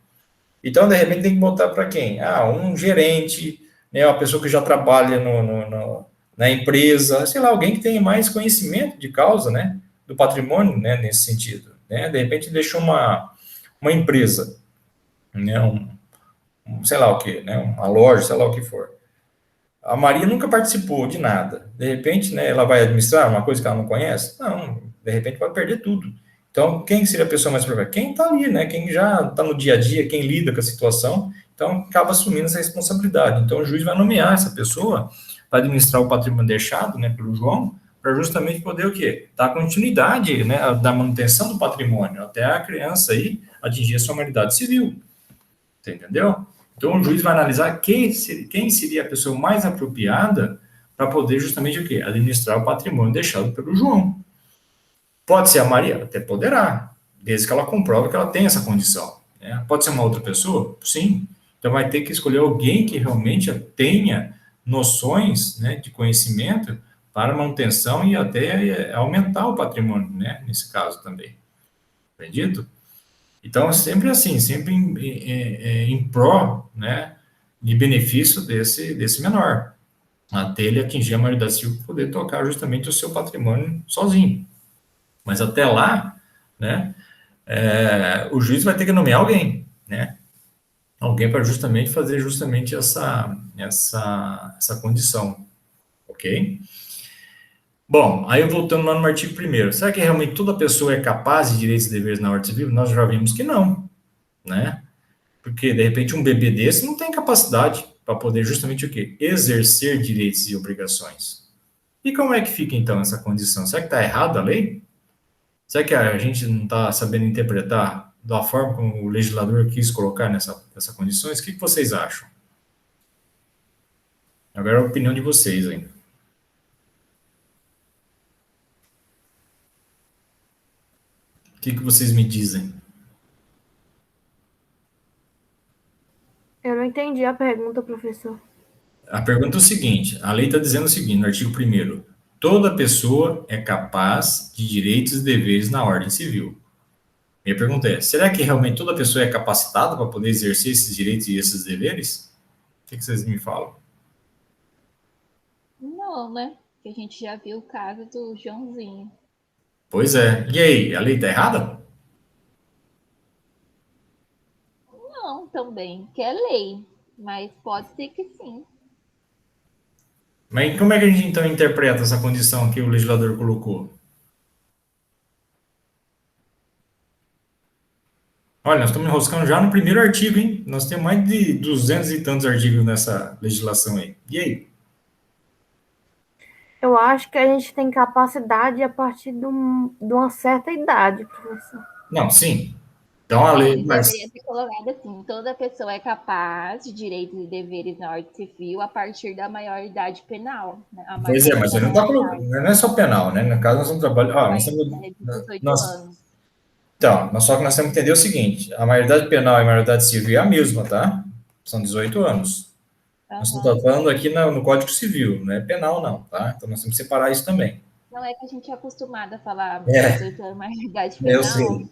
Então, de repente, tem que botar para quem? Ah, um gerente, né, uma pessoa que já trabalha na empresa, sei lá, alguém que tenha mais conhecimento de causa, né, do patrimônio, né, nesse sentido. Né? De repente, deixou uma empresa, né, sei lá o que, né, uma loja, sei lá o que for. A Maria nunca participou de nada. De repente, né, ela vai administrar uma coisa que ela não conhece? Não, de repente vai perder tudo. Então, quem seria a pessoa mais preparada? Quem está ali, né? Quem já está no dia a dia, quem lida com a situação, então acaba assumindo essa responsabilidade. Então, o juiz vai nomear essa pessoa para administrar o patrimônio deixado, né, pelo João, para justamente poder o quê? Dar continuidade, né, da manutenção do patrimônio, até a criança aí atingir a sua maioridade civil. Você entendeu? Então, o juiz vai analisar quem seria a pessoa mais apropriada para poder justamente o quê? Administrar o patrimônio deixado pelo João. Pode ser a Maria? Até poderá, desde que ela comprove que ela tem essa condição. Né? Pode ser uma outra pessoa? Sim. Então, vai ter que escolher alguém que realmente tenha noções, né, de conhecimento para manutenção e até aumentar o patrimônio, né, nesse caso também. Acredito? Então, é sempre assim, sempre em pró, né, de benefício desse menor, até ele atingir a maioridade civil para poder tocar justamente o seu patrimônio sozinho. Mas até lá, né, o juiz vai ter que nomear alguém, né, alguém para justamente fazer justamente essa condição, ok? Bom, aí voltando lá no artigo 1º, será que realmente toda pessoa é capaz de direitos e deveres na ordem civil? Nós já vimos que não, né? Porque, de repente, um bebê desse não tem capacidade para poder justamente o quê? Exercer direitos e obrigações. E como é que fica, então, essa condição? Será que está errada a lei? Será que a gente não está sabendo interpretar da forma como o legislador quis colocar nessa condições? O que vocês acham? Agora é a opinião de vocês, hein? O que vocês me dizem? Eu não entendi a pergunta, professor. A pergunta é o seguinte, a lei está dizendo o seguinte, no artigo 1º, toda pessoa é capaz de direitos e deveres na ordem civil. Minha pergunta é, será que realmente toda pessoa é capacitada para poder exercer esses direitos e esses deveres? O que vocês me falam? Não, né? Porque a gente já viu o caso do Joãozinho. Pois é. E aí, a lei está errada? Não, também, que é lei. Mas pode ser que sim. Mas como é que a gente então interpreta essa condição que o legislador colocou? Olha, nós estamos enroscando já no primeiro artigo, hein? Nós temos mais de 200 e tantos artigos nessa legislação aí. E aí? Eu acho que a gente tem capacidade a partir de uma certa idade, professor. Não, sim. Então a Não, lei... ele Mas, deveria ter colocado assim: toda pessoa é capaz de direitos e deveres na ordem civil a partir da maioridade penal. Né? pois é, mas ele não está colocando... Não é só penal, né? No caso, nós estamos trabalhando... nós estamos... É de 18 Nós, anos. então, só que nós temos que entender o seguinte, a maioridade penal e a maioridade civil é a mesma, tá? São 18 anos. Nós estamos falando aqui no Código Civil, não é penal não, tá? Então nós temos que separar isso também. Não é que a gente é acostumado a falar 18 É, anos maioridade eu penal, sei.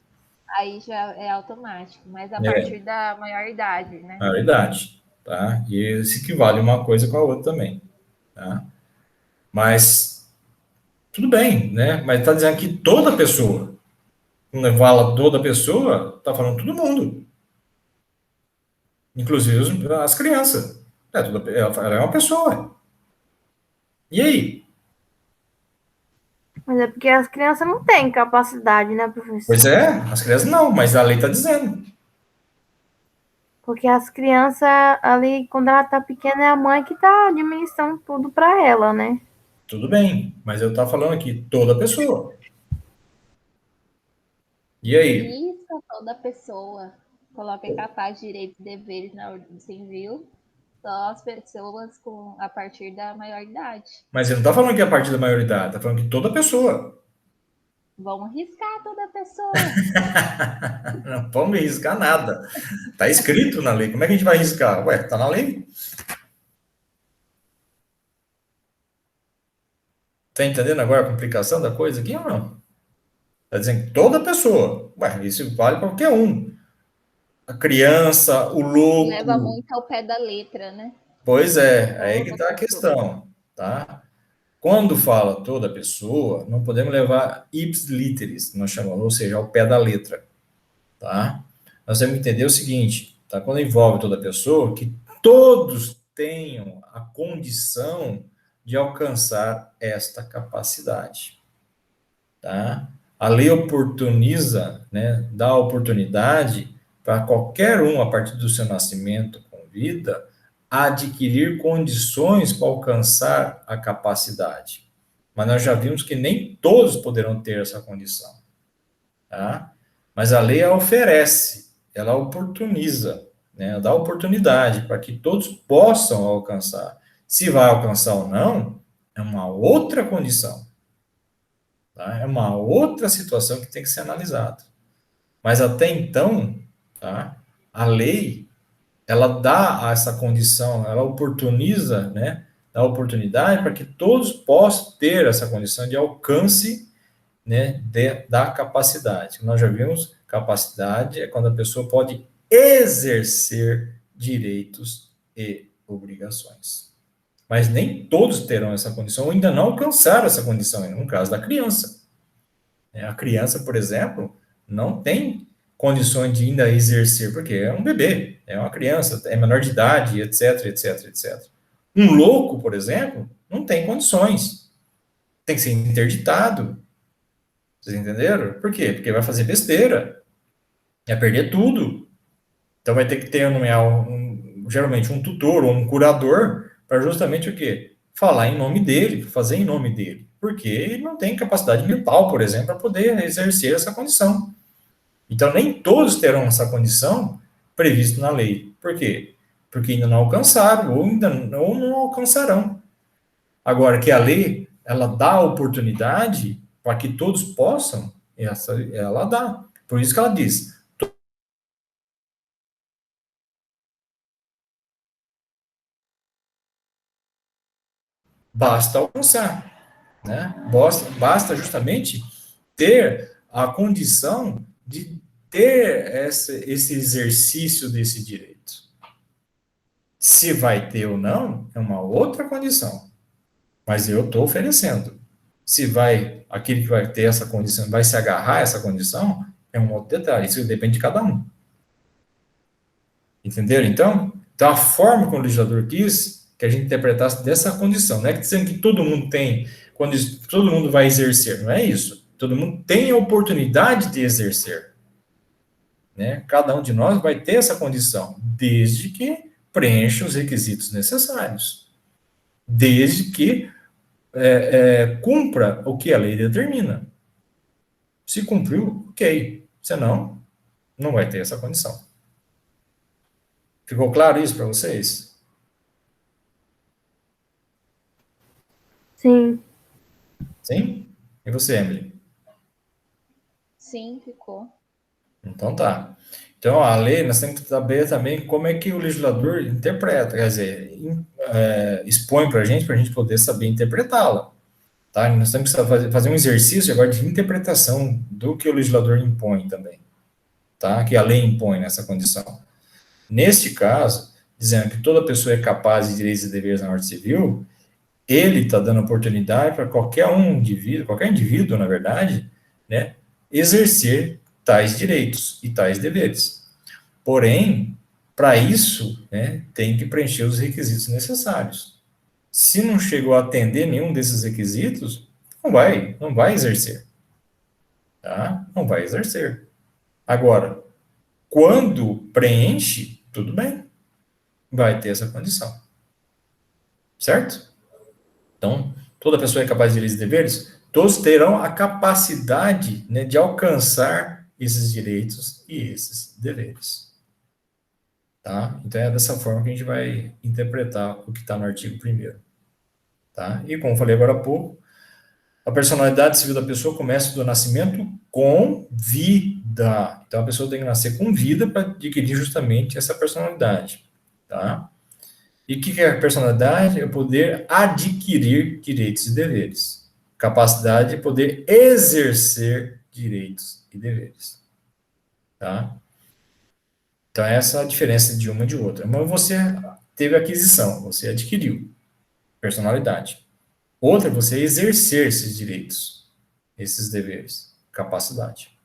aí já é automático, mas a É, partir da maioridade, né? maioridade, tá? E se equivale uma coisa com a outra também, tá? Mas, tudo bem, né? Mas está dizendo que toda pessoa. Não fala toda pessoa, está falando todo mundo. Inclusive as crianças. Ela é uma pessoa. E aí? Mas é porque as crianças não têm capacidade, né, Pois professor? é, as crianças não, mas a lei está dizendo. Porque as crianças ali, quando ela tá pequena, é a mãe que tá administrando tudo para ela, né? Tudo bem, mas eu estou falando aqui toda pessoa. E aí? Isso, toda pessoa. Coloca capaz de direitos e deveres na ordem civil, só as pessoas a partir da maioridade. Mas ele não está falando que é a partir da maioridade, está falando que toda pessoa. Vamos riscar toda pessoa. Não vamos riscar nada. Está escrito na lei. Como é que a gente vai riscar? Ué, está na lei. Está entendendo agora a complicação da coisa aqui ou não? Está dizendo que toda pessoa. Ué, isso vale para qualquer um. A criança, o Leva louco. muito ao pé da letra, né? Pois é, aí que Toda está a pessoa. questão, tá? Quando fala toda pessoa, não podemos levar ips literis, nós chamamos, ou seja, ao pé da letra, tá? Nós temos que entender o seguinte, tá? Quando envolve toda pessoa, que todos tenham a condição de alcançar esta capacidade, tá? A lei oportuniza, né, dá oportunidade para qualquer um, a partir do seu nascimento com vida, adquirir condições para alcançar a capacidade. Mas nós já vimos que nem todos poderão ter essa condição, tá? Mas a lei a oferece, ela oportuniza, né, ela dá oportunidade para que todos possam alcançar. Se vai alcançar ou não, é uma outra condição. Tá? É uma outra situação que tem que ser analisada. Mas até então, tá? A lei, ela dá essa condição, ela oportuniza, né? Dá oportunidade para que todos possam ter essa condição de alcance, né? Da capacidade. Nós já vimos, capacidade é quando a pessoa pode exercer direitos e obrigações. Mas nem todos terão essa condição, ou ainda não alcançaram essa condição, no caso da criança. A criança, por exemplo, não tem condições de ainda exercer, porque é um bebê, é uma criança, é menor de idade, etc, etc, etc. Um louco, por exemplo, não tem condições. Tem que ser interditado. Vocês entenderam? Por quê? Porque vai fazer besteira. Vai perder tudo. Então vai ter que ter geralmente um tutor ou um curador para justamente o quê? Falar em nome dele, fazer em nome dele. Porque ele não tem capacidade mental, por exemplo, para poder exercer essa condição. Então, nem todos terão essa condição prevista na lei. Por quê? Porque ainda não alcançaram, ou não alcançarão. Agora, que a lei, ela dá a oportunidade para que todos possam, ela dá. Por isso que ela diz, basta alcançar, né? Basta justamente ter a condição de ter esse exercício desse direito. Se vai ter ou não, é uma outra condição. Mas eu estou oferecendo. Se vai, aquele que vai ter essa condição, vai se agarrar a essa condição, é um outro detalhe. Isso depende de cada um. Entenderam, então? Então, a forma como o legislador quis que a gente interpretasse dessa condição. Não é que dizendo que todo mundo tem, quando todo mundo vai exercer. Não é isso. Todo mundo tem a oportunidade de exercer. Né? Cada um de nós vai ter essa condição, desde que preencha os requisitos necessários. Desde que cumpra o que a lei determina. Se cumpriu, ok. Senão, não vai ter essa condição. Ficou claro isso para vocês? Sim. Sim? E você, Emily? Sim, ficou. Então tá. Então, a lei, nós temos que saber também como é que o legislador interpreta, quer dizer, expõe para a gente poder saber interpretá-la. Tá? Nós temos que fazer um exercício agora de interpretação do que o legislador impõe também, tá? Que a lei impõe nessa condição. Neste caso, dizendo que toda pessoa é capaz de direitos e deveres na ordem civil, ele está dando oportunidade para qualquer indivíduo, na verdade, né, exercer tais direitos e tais deveres. Porém, para isso, né, tem que preencher os requisitos necessários. Se não chegou a atender nenhum desses requisitos, não vai exercer. Tá? Não vai exercer. Agora, quando preenche, tudo bem. Vai ter essa condição. Certo? Então, toda pessoa é capaz de direitos e deveres, todos terão a capacidade, né, de alcançar esses direitos e esses deveres. Tá? Então, é dessa forma que a gente vai interpretar o que está no artigo 1º. Tá? E, como eu falei agora há pouco, a personalidade civil da pessoa começa do nascimento com vida. Então, a pessoa tem que nascer com vida para adquirir justamente essa personalidade. Tá? E o que é a personalidade? É o poder adquirir direitos e deveres. Capacidade de poder exercer direitos e deveres. Tá? Então, essa é a diferença de uma e de outra. Mas você teve aquisição, você adquiriu personalidade. Outra é você exercer esses direitos, esses deveres, capacidade.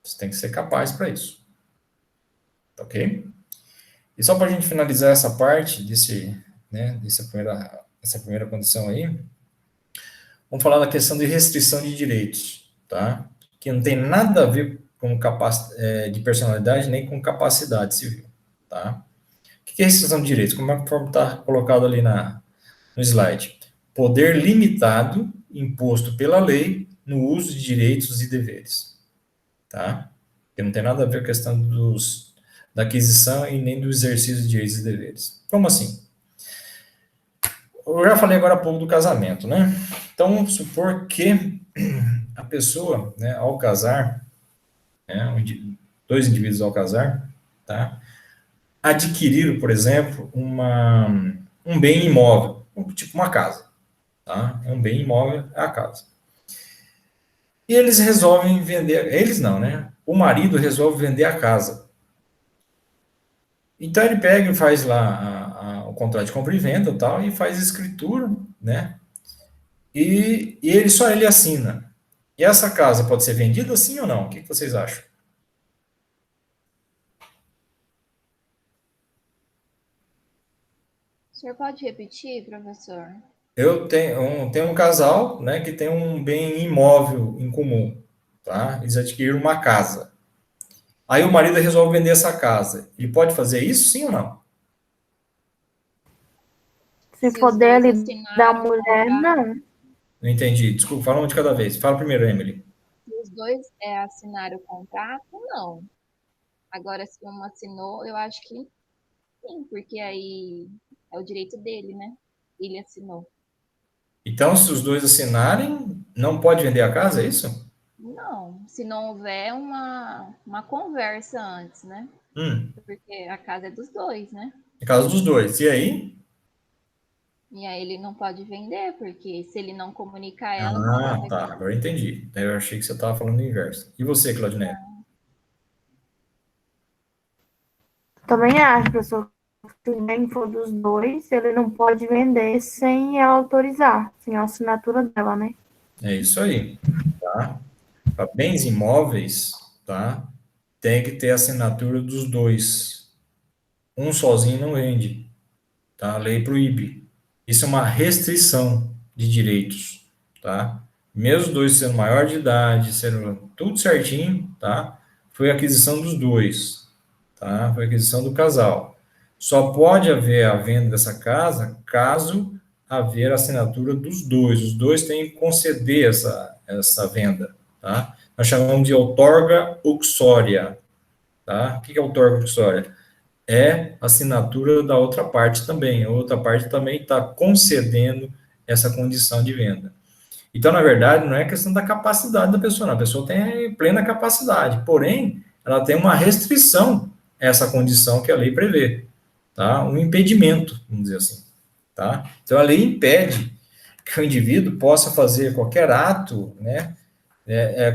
Você tem que ser capaz para isso. Ok? E só para a gente finalizar essa parte dessa primeira condição aí, vamos falar da questão de restrição de direitos, tá? Que não tem nada a ver com de personalidade nem com capacidade civil, tá? O que é restrição de direitos? Como é que está colocado ali no slide? Poder limitado imposto pela lei no uso de direitos e deveres, tá? Que não tem nada a ver com a questão da aquisição e nem do exercício de direitos e deveres. Como assim? Eu já falei agora há pouco do casamento, né? Então, vamos supor que a pessoa, né, ao casar, né, dois indivíduos ao casar, tá? Adquiriram, por exemplo, um bem imóvel, tipo uma casa, tá? É um bem imóvel, é a casa. E eles resolvem vender, eles não, né? O marido resolve vender a casa. Então ele pega e faz lá o contrato de compra e venda e tal, e faz escritura, né? E só ele assina. E essa casa pode ser vendida sim ou não? O que vocês acham? O senhor pode repetir, professor? Eu tenho um casal, né, que tem um bem imóvel em comum, tá? Eles adquiriram uma casa. Aí o marido resolve vender essa casa. Ele pode fazer isso, sim ou não? Se for dele da mulher, não. Não entendi. Desculpa, fala um de cada vez. Fala primeiro, Emily. Se os dois assinaram o contrato, não. Agora, se um assinou, eu acho que sim, porque aí é o direito dele, né? Ele assinou. Então, se os dois assinarem, não pode vender a casa, é isso? Não, se não houver uma conversa antes, né? Porque a casa é dos dois, né? É casa dos dois. E aí? E aí ele não pode vender, porque se ele não comunicar ela, Ah, tá. Agora eu entendi. Eu achei que você estava falando o inverso. E você, Claudinei? Também acho, professor, que se bem for dos dois, ele não pode vender sem ela autorizar, sem a assinatura dela, né? É isso aí, tá? Para bens imóveis, tá? Tem que ter a assinatura dos dois. Um sozinho não vende, tá? A lei proíbe. Isso é uma restrição de direitos, tá? Mesmo os dois sendo maior de idade, sendo tudo certinho, tá? Foi a aquisição dos dois, tá? Foi a aquisição do casal. Só pode haver a venda dessa casa caso haver a assinatura dos dois. Os dois têm que conceder essa venda, tá? Nós chamamos de outorga uxória, tá? O que é outorga uxória? É assinatura da outra parte também. A outra parte também está concedendo essa condição de venda. Então, na verdade, não é questão da capacidade da pessoa, não. A pessoa tem plena capacidade, porém, ela tem uma restrição a essa condição que a lei prevê, tá? Um impedimento, vamos dizer assim, tá? Então, a lei impede que o indivíduo possa fazer qualquer ato, né,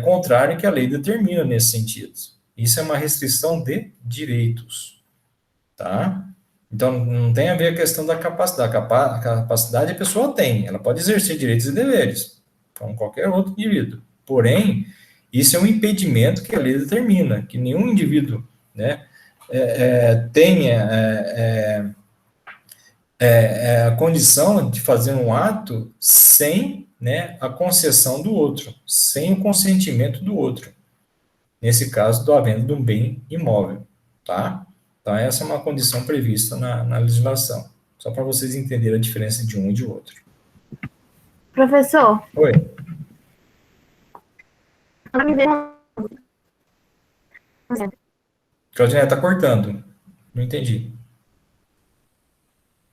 contrário que a lei determina nesse sentido. Isso é uma restrição de direitos, tá? Então, não tem a ver a questão da capacidade. A capacidade a pessoa tem, ela pode exercer direitos e deveres, como qualquer outro indivíduo. Porém, Isso é um impedimento que a lei determina, que nenhum indivíduo, né, tenha a condição de fazer um ato sem, né, a concessão do outro, sem o consentimento do outro. Nesse caso, da venda de um bem imóvel, tá? Então, essa é uma condição prevista na legislação, só para vocês entenderem a diferença de um e de outro. Professor, Oi, me veio um Claudinete, está cortando, não entendi.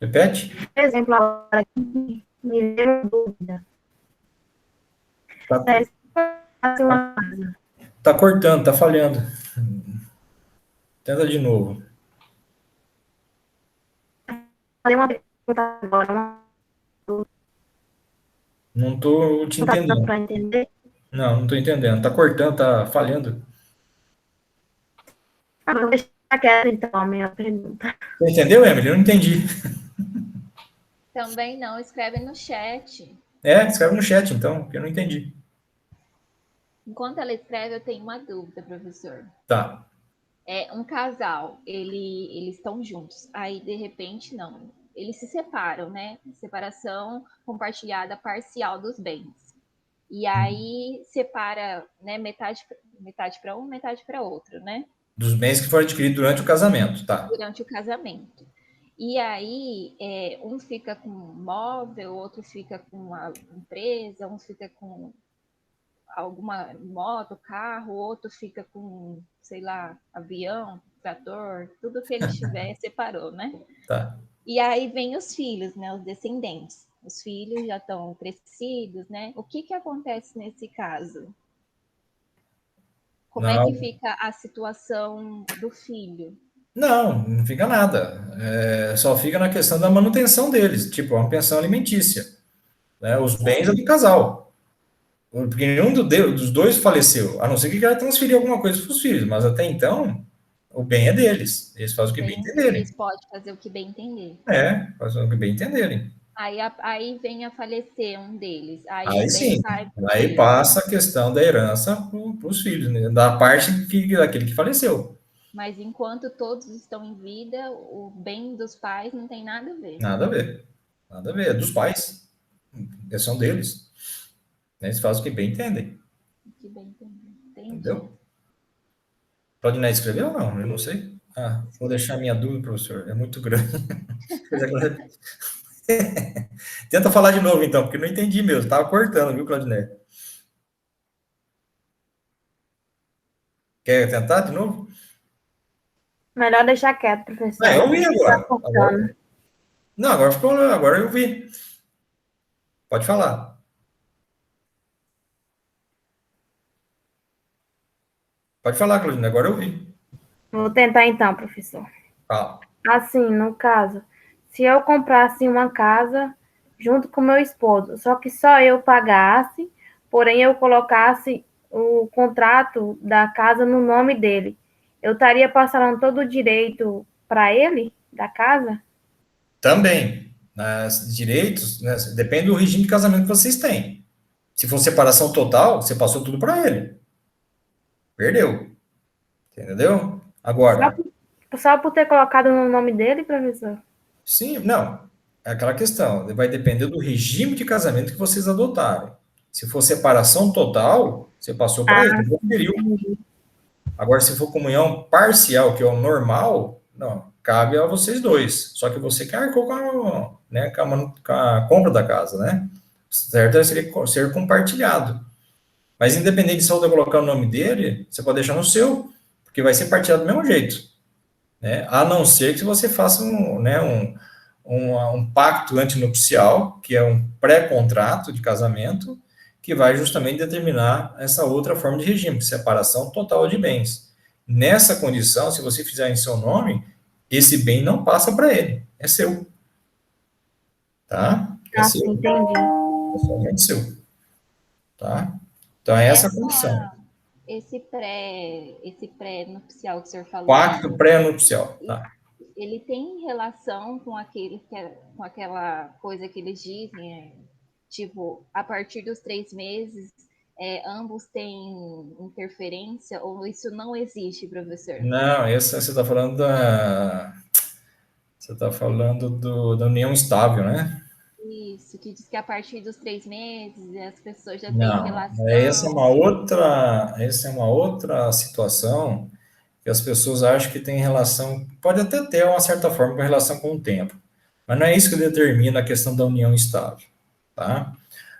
Repete? exemplo agora que me veio uma dúvida. Tá, Se fosse uma casa, tá cortando, tá falhando. Tenta de novo. falei uma pergunta agora, Não tô te não está dando entendendo. para entender? Não tô entendendo. Tá cortando, tá falhando. Ah, vou deixar quieto então a minha pergunta. Você entendeu, Emily? Eu não entendi. Também não, escreve no chat. Escreve no chat, então, porque eu não entendi. Enquanto ela escreve, eu tenho uma dúvida, professor. Tá. É um casal, eles estão juntos. Aí, de repente, não. Eles se separam, né? Separação compartilhada parcial dos bens. E aí separa, né, metade para um, metade para outro, né? Dos bens que foram adquiridos durante o casamento, tá. Durante o casamento. E aí, um fica com um móvel, outro fica com a empresa, um fica com alguma moto, carro, outro fica com, sei lá, avião, trator, tudo que ele tiver separou, né? Tá. E aí vem os filhos, né, os descendentes. Os filhos já estão crescidos, né? O que acontece nesse caso? Como é que Não, fica a situação do filho? não fica nada. Só fica na questão da manutenção deles, tipo, uma pensão alimentícia. Né? Os bens é do casal. Porque nenhum dos dois faleceu, a não ser que queira transferir alguma coisa para os filhos, mas até então, o bem é deles. Eles fazem o que bem Eles entenderem. podem fazer o que bem entender. Fazem o que bem entenderem. Aí vem a falecer um deles. Aí o Aí bem sim, cai para o aí filho. passa a questão da herança para os filhos, né? Da parte daquele que faleceu. Mas enquanto todos estão em vida, o bem dos pais não tem nada a ver. Nada a ver. Nada a ver. É dos pais. São deles. Né? Eles fazem o que bem entendem. Que bem entender. Entendi. Entendeu? Claudinei escreveu ou não? Eu não sei. Vou deixar minha dúvida, professor. É muito grande. Tenta falar de novo, então, porque não entendi mesmo. Estava cortando, viu, Claudinei? Quer tentar de novo? Melhor deixar quieto, professor. Eu vi Tá agora. cortando. Não, agora ficou. Agora eu vi. Pode falar. Pode falar, Claudinei. Agora eu vi. Vou tentar então, professor. Fala. Assim, no caso, se eu comprasse uma casa junto com meu esposo, só que só eu pagasse, porém eu colocasse o contrato da casa no nome dele, eu estaria passando todo o direito para ele, da casa? Também, nas direitos, né, depende do regime de casamento que vocês têm. Se for separação total, você passou tudo para ele. Perdeu. Entendeu? Só Agora, por, só por ter colocado no nome dele, professor? sim, não. É aquela questão. Vai depender do regime de casamento que vocês adotarem. Se for separação total, você passou para ele, transferiu. Entendi. Agora, se for comunhão parcial, que é o normal, não, cabe a vocês dois. Só que você que arcou né, com a compra da casa, né? Certo é ser compartilhado. Mas independente de se eu colocar o nome dele, você pode deixar no seu, porque vai ser partilhado do mesmo jeito. Né? A não ser que você faça um pacto antinupcial, que é um pré-contrato de casamento, que vai justamente determinar essa outra forma de regime, separação total de bens. Nessa condição, se você fizer em seu nome, esse bem não passa para ele, é seu. Tá? É seu, Sim, entendi. é somente seu. Tá? Então, é essa a condição. Esse pré-nupcial que o senhor falou, Pacto pré-nupcial. Tá? ele tem relação com com aquela coisa que eles dizem, tipo, a partir dos 3 meses ambos têm interferência ou isso não existe, professor? Não, essa você está falando da união estável, né? Isso, que diz que a partir dos 3 meses as pessoas já têm Não, relação. essa é uma outra situação que as pessoas acham que tem relação, pode até ter uma certa forma com relação com o tempo, mas não é isso que determina a questão da união estável, tá?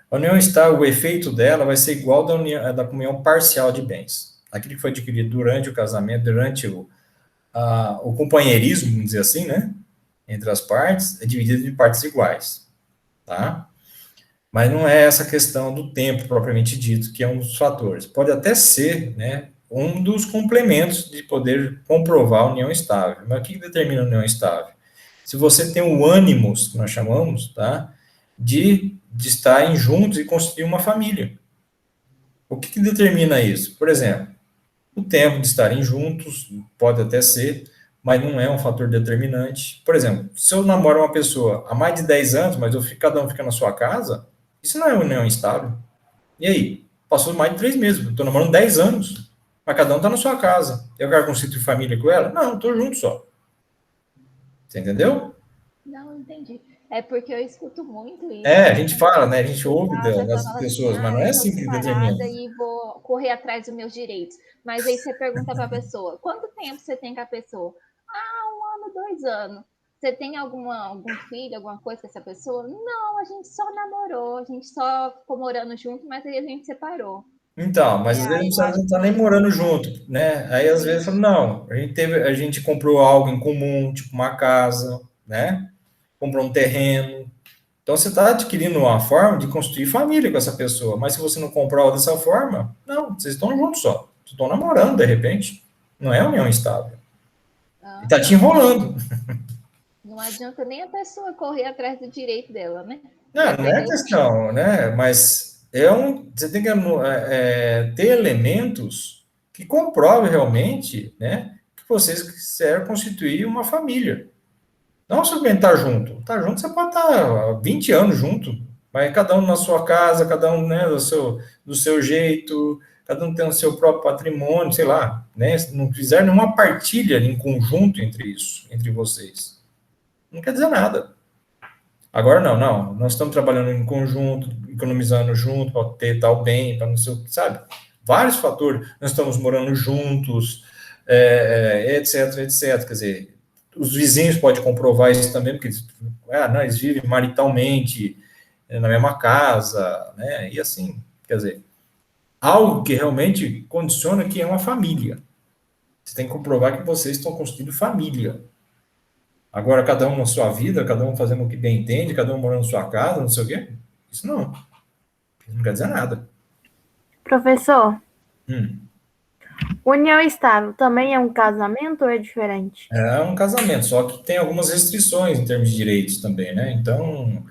A união estável, o efeito dela vai ser igual da comunhão parcial de bens. Aquilo que foi adquirido durante o casamento, durante o companheirismo, vamos dizer assim, né? Entre as partes, é dividido em partes iguais, tá? Mas não é essa questão do tempo propriamente dito que é um dos fatores. Pode até ser, né, um dos complementos de poder comprovar a união estável. Mas o que determina a união estável? Se você tem o ânimos, que nós chamamos, tá, de estarem juntos e construir uma família. O que determina isso? Por exemplo, o tempo de estarem juntos pode até ser, mas não é um fator determinante. Por exemplo, se eu namoro uma pessoa há mais de 10 anos, mas cada um fica na sua casa, isso não é união estável. E aí? Passou mais de 3 meses, estou namorando 10 anos, mas cada um está na sua casa. Eu quero constituir família com ela? Não, estou junto só. Você entendeu? Não, entendi. É porque eu escuto muito isso, A né? gente fala, né? A gente ouve A pessoa das fala assim, pessoas, mas não eu é tô assim que determina. separada e vou correr atrás dos meus direitos. Mas aí você pergunta para a pessoa, quanto tempo você tem com a pessoa? Ah, 1 ano, 2 anos. Você tem algum filho, alguma coisa com essa pessoa? Não, a gente só namorou, a gente só ficou morando junto, mas aí a gente separou. Então, mas às vezes Eu não acho estar que nem isso morando não junto, né? Aí às vezes fala, existe. não, a gente comprou algo em comum, tipo uma casa, né? Comprou um terreno. Então você está adquirindo uma forma de construir família com essa pessoa, mas se você não comprar dessa forma, não, vocês estão juntos só. Vocês estão namorando de repente. Não é união estável. E tá te Aham. enrolando. Não adianta nem a pessoa correr atrás do direito dela, né? Já Não é perdeu o tempo. questão, né? Mas você tem que ter elementos que comprovem realmente, né, que vocês quiseram constituir uma família. Não simplesmente estar junto. Estar junto, você pode estar há 20 anos junto, mas cada um na sua casa, cada um, né, do seu jeito, cada um tem o seu próprio patrimônio, sei lá, né? Não fizeram nenhuma partilha em conjunto entre isso, entre vocês. Não quer dizer nada. Agora não, nós estamos trabalhando em conjunto, economizando junto para ter tal bem, para não sei o que, sabe? Vários fatores, nós estamos morando juntos, etc, etc. Quer dizer, os vizinhos podem comprovar isso também, porque não, eles vivem maritalmente na mesma casa, né? E assim, quer dizer, algo que realmente condiciona que é uma família. Você tem que comprovar que vocês estão construindo família. Agora, cada um na sua vida, cada um fazendo o que bem entende, cada um morando na sua casa, não sei o quê. Isso não quer dizer nada. Professor, Hum. união estável também é um casamento ou é diferente? É um casamento, só que tem algumas restrições em termos de direitos também, né? Então,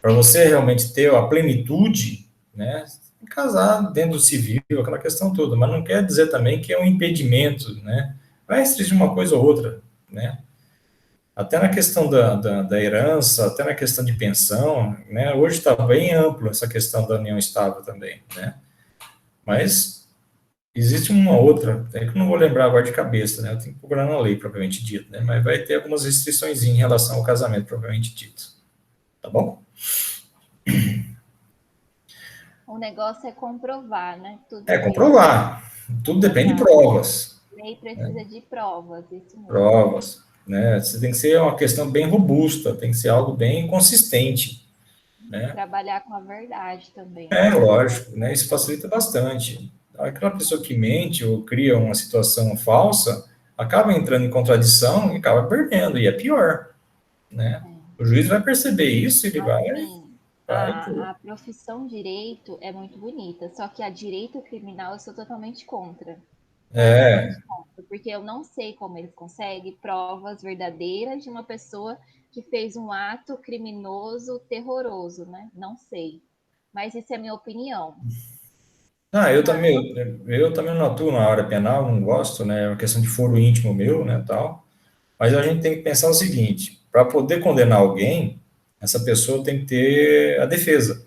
para você realmente ter a plenitude, né, tem que casar dentro do civil, aquela questão toda, mas não quer dizer também que é um impedimento, né? Vai restringir uma coisa ou outra, né? Até na questão da herança, até na questão de pensão, né? Hoje está bem amplo essa questão da união estável também, né? Mas existe uma outra, é que eu não vou lembrar agora de cabeça, né? Eu tenho que procurar na lei, propriamente dito, né? Mas vai ter algumas restrições em relação ao casamento, propriamente dito. Tá bom? O negócio é comprovar, né? É Tudo isso. comprovar. Tudo depende de Comprovar. provas. A lei precisa de provas, isso mesmo. Provas, né? Você tem que ser uma questão bem robusta, tem que ser algo bem consistente, E né? trabalhar com a verdade também, É, né? lógico, né? Isso facilita bastante. Aquela pessoa que mente ou cria uma situação falsa acaba entrando em contradição e acaba perdendo, e é pior, né? O juiz vai perceber isso, ele Assim, vai. a profissão direito é muito bonita, só que a direito criminal eu sou totalmente contra. É, Totalmente contra, porque eu não sei como eles conseguem provas verdadeiras de uma pessoa que fez um ato criminoso, terroroso, né? Não sei. Mas isso é minha opinião. eu Mas, também, eu também não atuo na área penal, não gosto, né? É uma questão de foro íntimo meu, né, tal. Mas a gente tem que pensar o seguinte: para poder condenar alguém, essa pessoa tem que ter a defesa.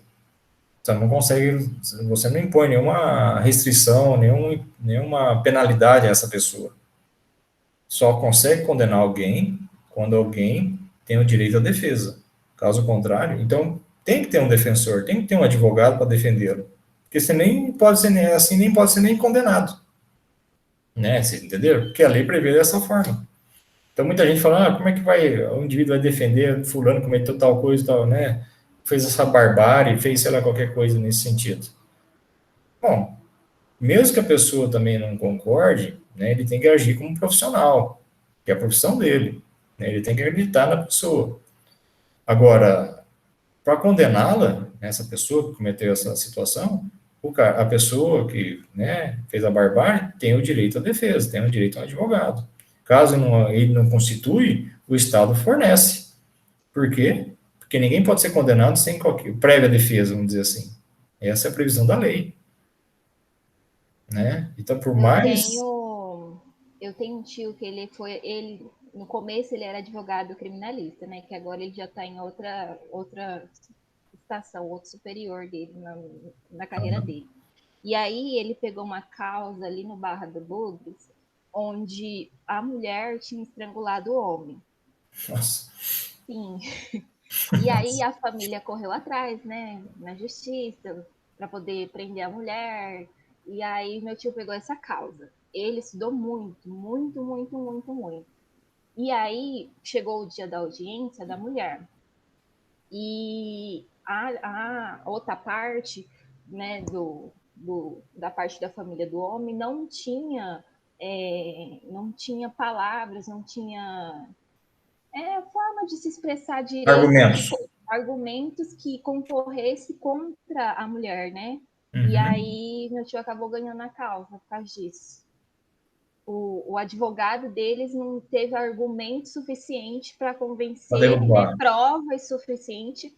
Você não consegue, você não impõe nenhuma restrição, nenhuma penalidade a essa pessoa. Só consegue condenar alguém quando alguém tem o direito à defesa. Caso contrário, então tem que ter um defensor, tem que ter um advogado para defendê-lo. Porque você nem pode ser nem assim, nem pode ser nem condenado. Né? Você entendeu? Porque a lei prevê dessa forma. Então muita gente fala, como é que o indivíduo vai defender fulano cometeu tal coisa e tal, né? Fez essa barbárie, fez, sei lá, qualquer coisa nesse sentido. Bom, mesmo que a pessoa também não concorde, né, ele tem que agir como profissional, que é a profissão dele. Né, ele tem que acreditar na pessoa. Agora, para condená-la, essa pessoa que cometeu essa situação, a pessoa que, né, fez a barbárie tem o direito à defesa, tem o direito a um advogado. Caso ele não constitui, o Estado fornece. Por quê? Porque ninguém pode ser condenado sem qualquer prévia defesa, vamos dizer assim. Essa é a previsão da lei. Né? Então, por mais... Eu tenho um tio que ele no começo ele era advogado criminalista, né? Que agora ele já está em outra estação, outro superior dele na carreira dele. E aí ele pegou uma causa ali no Barra do Bugres, onde a mulher tinha estrangulado o homem. Nossa. Sim. E aí a família correu atrás, né? Na justiça, para poder prender a mulher. E aí meu tio pegou essa causa. Ele estudou muito, muito, muito, muito, muito. E aí chegou o dia da audiência da mulher. E a outra parte, né, da parte da família do homem não tinha palavras, não tinha forma de se expressar direito, argumentos que concorresse contra a mulher, né? Uhum. E aí meu tio acabou ganhando a causa por causa disso. O advogado deles não teve argumento suficiente para convencer, né, prova suficiente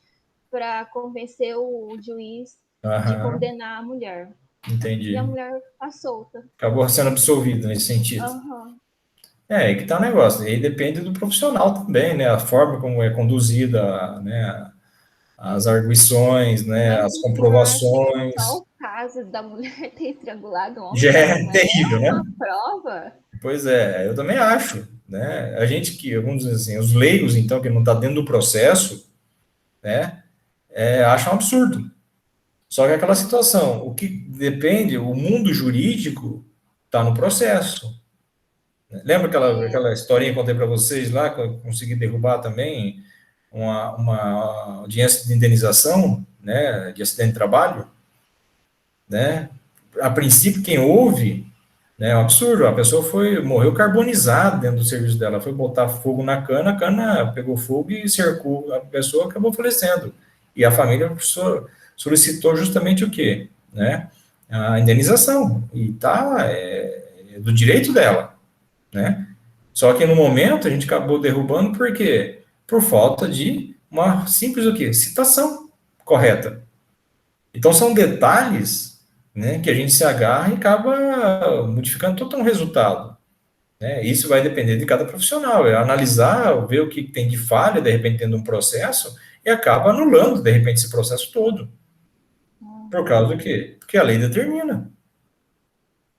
para convencer o juiz de condenar a mulher. Entendi. E a mulher está solta. Acabou sendo absolvida nesse sentido. Aí que tá o negócio. E aí depende do profissional também, né? A forma como é conduzida, né? As arguições, né? As comprovações. Só o caso da mulher ter estrangulado o homem já é terrível, né? Uma prova. Pois é, eu também acho, né? A gente que, vamos dizer assim, os leigos, então, que não está dentro do processo, né? Acham um absurdo. Só que aquela situação, o que depende, o mundo jurídico está no processo. Lembra aquela historinha que eu contei para vocês lá, que eu consegui derrubar também uma audiência de indenização, né, de acidente de trabalho? Né? A princípio, quem ouve, né, é um absurdo, a pessoa morreu carbonizada dentro do serviço dela, foi botar fogo na cana, a cana pegou fogo e cercou, a pessoa acabou falecendo. E a família solicitou justamente o quê? Né? A indenização, e do direito dela, né? Só que no momento a gente acabou derrubando por quê? Por falta de uma simples o quê? Citação correta. Então são detalhes, né, que a gente se agarra e acaba modificando todo um resultado. Né? Isso vai depender de cada profissional, analisar, ver o que tem de falha, de repente tendo um processo, e acaba anulando, de repente, esse processo todo. Por causa do quê? Porque a lei determina.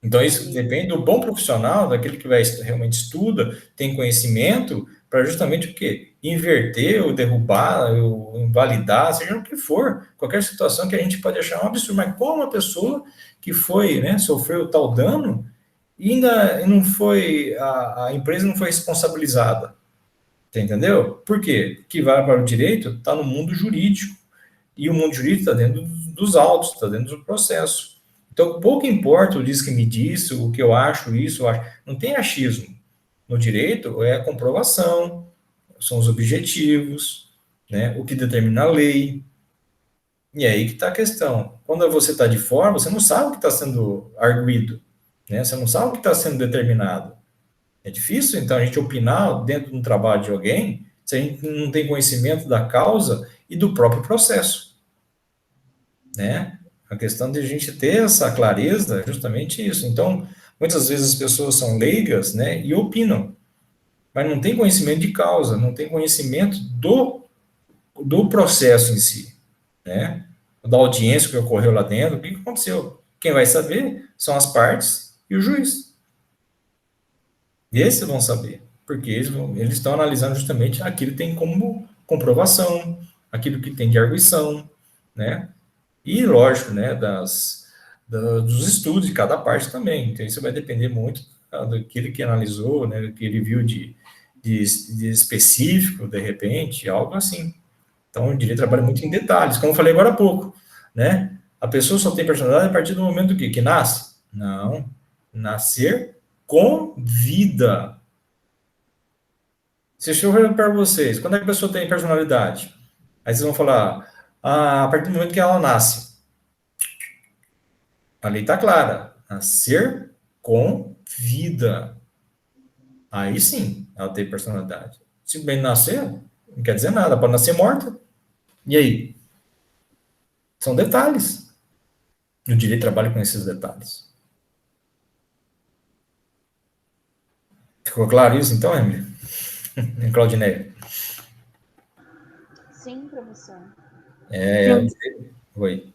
Então, isso depende do bom profissional, daquele que realmente estuda, tem conhecimento, para justamente o quê? Inverter, ou derrubar, ou invalidar, seja o que for, qualquer situação que a gente pode achar um absurdo. Mas como uma pessoa que foi, né, sofreu tal dano, e ainda não foi, a empresa não foi responsabilizada. Entendeu? Por quê? Que vai para o direito está no mundo jurídico. E o mundo jurídico está dentro dos autos, está dentro do processo. Então, pouco importa o diz que me disse, o que eu acho, isso, eu acho. Não tem achismo. No direito, é a comprovação, são os objetivos, né, o que determina a lei. E é aí que está a questão. Quando você está de fora, você não sabe o que está sendo arguido, né, você não sabe o que está sendo determinado. É difícil, então, a gente opinar dentro de um trabalho de alguém se a gente não tem conhecimento da causa e do próprio processo, né? A questão de a gente ter essa clareza é justamente isso. Então, muitas vezes as pessoas são leigas, né, e opinam, mas não tem conhecimento de causa, não tem conhecimento do processo em si, né? da audiência que ocorreu lá dentro, o que aconteceu. Quem vai saber são as partes e o juiz. Esses vão saber, porque eles estão analisando justamente aquilo que tem como comprovação, aquilo que tem de arguição, né? E, lógico, né, dos estudos de cada parte também. Então, isso vai depender muito daquilo que analisou, né, do que ele viu de específico, de repente, algo assim. Então, o direito trabalha muito em detalhes, como eu falei agora há pouco, né? A pessoa só tem personalidade a partir do momento do quê? Que nasce? Não. Nascer com vida. Se eu perguntar para vocês, quando é que a pessoa tem personalidade? Aí vocês vão falar, a partir do momento que ela nasce. A lei está clara. Nascer com vida. Aí sim, ela tem personalidade. Simplesmente nascer, não quer dizer nada. Pode nascer morta. E aí? São detalhes. O direito trabalha com esses detalhes. Ficou claro isso, então, Emily? Claudineia? Sim, professor. Oi.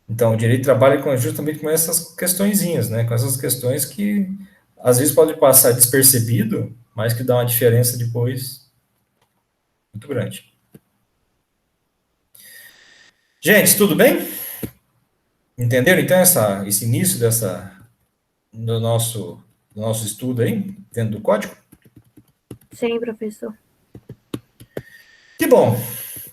Então, o direito trabalha justamente com essas questõezinhas, né? Com essas questões que, às vezes, pode passar despercebido, mas que dá uma diferença depois muito grande. Gente, tudo bem? Entenderam, então, esse início do nosso estudo aí, dentro do código? Sim, professor. Que bom,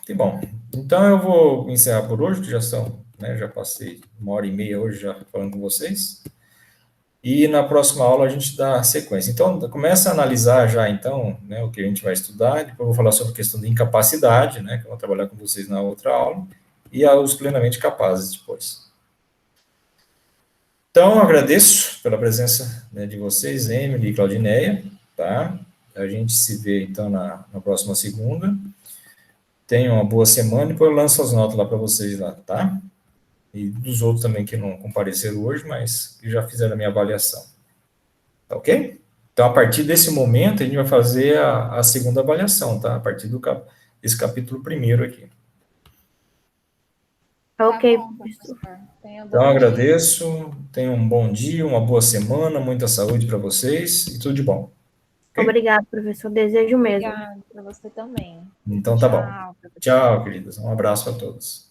que bom. Então, eu vou encerrar por hoje, que já passei 1h30 hoje já falando com vocês. E na próxima aula a gente dá sequência. Então, começa a analisar já, então, né, o que a gente vai estudar. Depois eu vou falar sobre a questão de incapacidade, né, que eu vou trabalhar com vocês na outra aula. E aos plenamente capazes depois. Então, eu agradeço pela presença, né, de vocês, Emily e Claudineia, tá? A gente se vê, então, na próxima segunda. Tenham uma boa semana e depois eu lanço as notas lá para vocês lá, tá? E dos outros também que não compareceram hoje, mas que já fizeram a minha avaliação. Tá ok? Então, a partir desse momento, a gente vai fazer a segunda avaliação, tá? A partir desse capítulo 1º aqui. Ok, Tá bom, professor. Então, eu agradeço. Tenham um bom dia, uma boa semana, muita saúde para vocês e tudo de bom. Okay? Obrigado, professor. Desejo mesmo. Obrigada para você também. Então, tá bom. Tchau, professor. Tchau, queridas. Um abraço a todos.